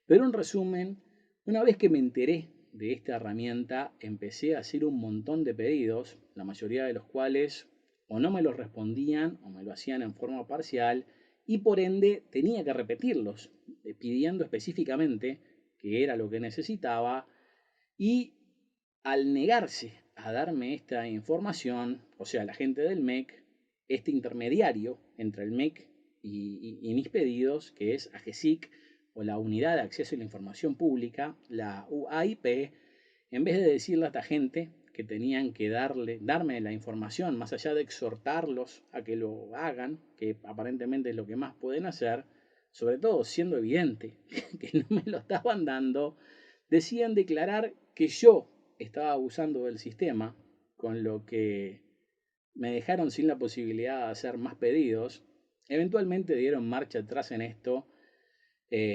Pero en resumen, una vez que me enteré de esta herramienta, empecé a hacer un montón de pedidos, la mayoría de los cuales o no me los respondían o me lo hacían en forma parcial, y por ende tenía que repetirlos, pidiendo específicamente qué era lo que necesitaba, y al negarse a darme esta información, o sea, la gente del MEC, este intermediario entre el MEC y mis pedidos, que es AGESIC, o la Unidad de Acceso a la Información Pública, la UAIP, en vez de decirle a esta gente que tenían que darme la información, más allá de exhortarlos a que lo hagan, que aparentemente es lo que más pueden hacer, sobre todo siendo evidente que no me lo estaban dando, decían declarar que yo estaba abusando del sistema, con lo que me dejaron sin la posibilidad de hacer más pedidos. Eventualmente dieron marcha atrás en esto,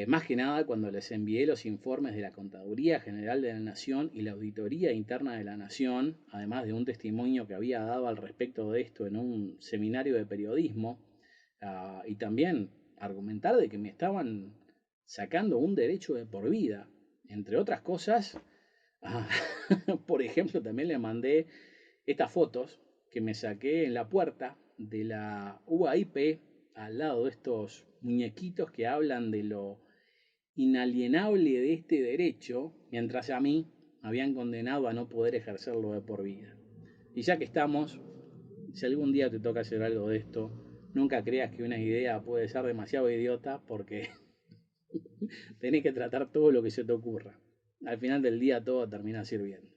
más que nada cuando les envié los informes de la Contaduría General de la Nación y la Auditoría Interna de la Nación, además de un testimonio que había dado al respecto de esto en un seminario de periodismo, y también argumentar de que me estaban sacando un derecho de por vida. Entre otras cosas, por ejemplo, también le mandé estas fotos que me saqué en la puerta de la UAIP, al lado de estos muñequitos que hablan de lo inalienable de este derecho, mientras a mí me habían condenado a no poder ejercerlo de por vida. Y ya que estamos, si algún día te toca hacer algo de esto, nunca creas que una idea puede ser demasiado idiota, porque tenés que tratar todo lo que se te ocurra. Al final del día todo termina sirviendo.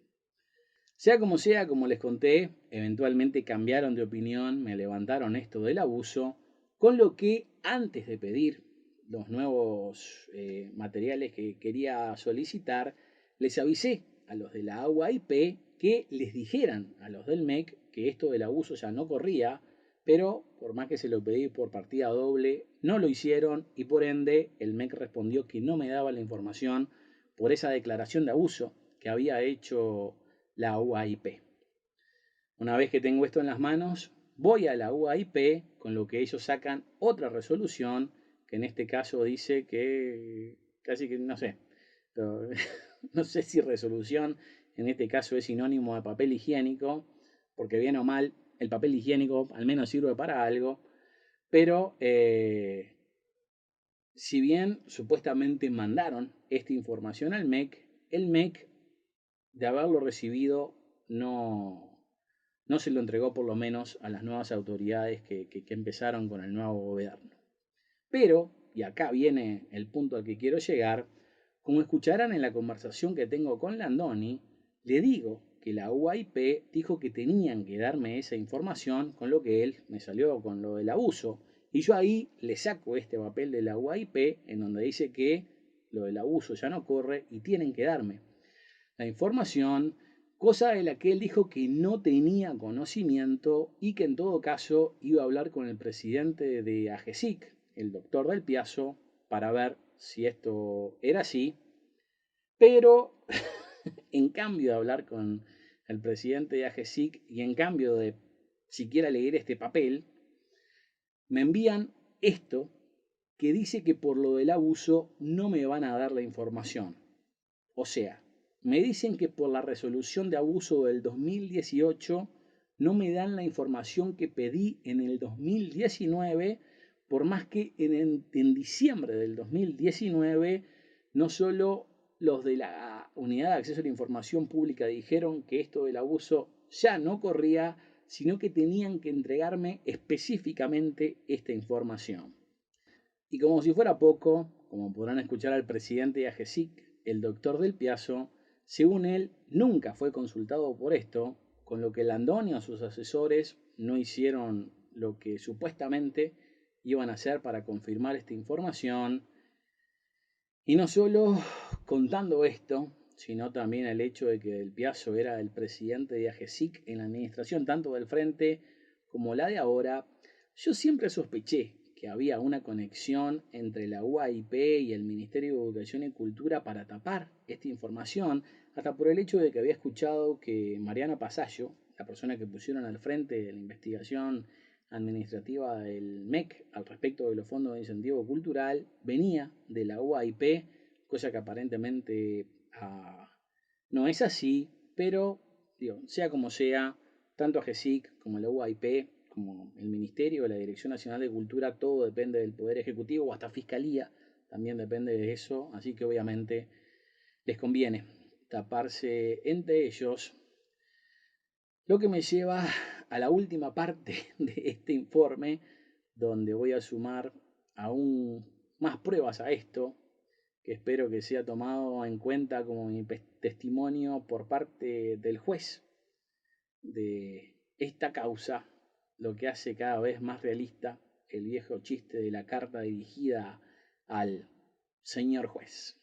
Sea, como les conté, eventualmente cambiaron de opinión, me levantaron esto del abuso, con lo que antes de pedir los nuevos materiales que quería solicitar, les avisé a los de la UAIP que les dijeran a los del MEC que esto del abuso ya no corría, pero por más que se lo pedí por partida doble, no lo hicieron, y por ende el MEC respondió que no me daba la información por esa declaración de abuso que había hecho la UAIP. Una vez que tengo esto en las manos, voy a la UAIP, con lo que ellos sacan otra resolución, que en este caso dice que, casi que, no sé, no sé si resolución en este caso es sinónimo de papel higiénico, porque bien o mal, el papel higiénico al menos sirve para algo, pero si bien supuestamente mandaron esta información al MEC, el MEC, de haberlo recibido, no se lo entregó por lo menos a las nuevas autoridades que empezaron con el nuevo gobierno. Pero, y acá viene el punto al que quiero llegar, como escucharán en la conversación que tengo con Landoni, le digo que la UAIP dijo que tenían que darme esa información, con lo que él me salió con lo del abuso. Y yo ahí le saco este papel de la UAIP en donde dice que lo del abuso ya no corre y tienen que darme la información, cosa de la que él dijo que no tenía conocimiento y que en todo caso iba a hablar con el presidente de AGESIC, el doctor Del Piazo, para ver si esto era así. Pero en cambio de hablar con el presidente de AGESIC y en cambio de siquiera leer este papel, me envían esto que dice que por lo del abuso no me van a dar la información. O sea, me dicen que por la resolución de abuso del 2018 no me dan la información que pedí en el 2019, por más que en diciembre del 2019 no solo los de la Unidad de Acceso a la Información Pública dijeron que esto del abuso ya no corría, sino que tenían que entregarme específicamente esta información. Y como si fuera poco, como podrán escuchar al presidente de AGESIC, el doctor Del Piazo, según él, nunca fue consultado por esto, con lo que Landoni o sus asesores no hicieron lo que supuestamente iban a hacer para confirmar esta información. Y no solo contando esto, sino también el hecho de que Del Piazo era el presidente de AGESIC en la administración tanto del frente como la de ahora, yo siempre sospeché que había una conexión entre la UAIP y el Ministerio de Educación y Cultura para tapar esta información, hasta por el hecho de que había escuchado que Mariano Pasallo, la persona que pusieron al frente de la investigación administrativa del MEC al respecto de los fondos de incentivo cultural, venía de la UAIP, cosa que aparentemente no es así, pero digo, sea como sea, tanto AGESIC como la UAIP, como el Ministerio, la Dirección Nacional de Cultura, todo depende del Poder Ejecutivo o hasta Fiscalía, también depende de eso, así que obviamente les conviene taparse entre ellos, lo que me lleva a la última parte de este informe, donde voy a sumar aún más pruebas a esto, que espero que sea tomado en cuenta como mi testimonio por parte del juez de esta causa, lo que hace cada vez más realista el viejo chiste de la carta dirigida al señor juez.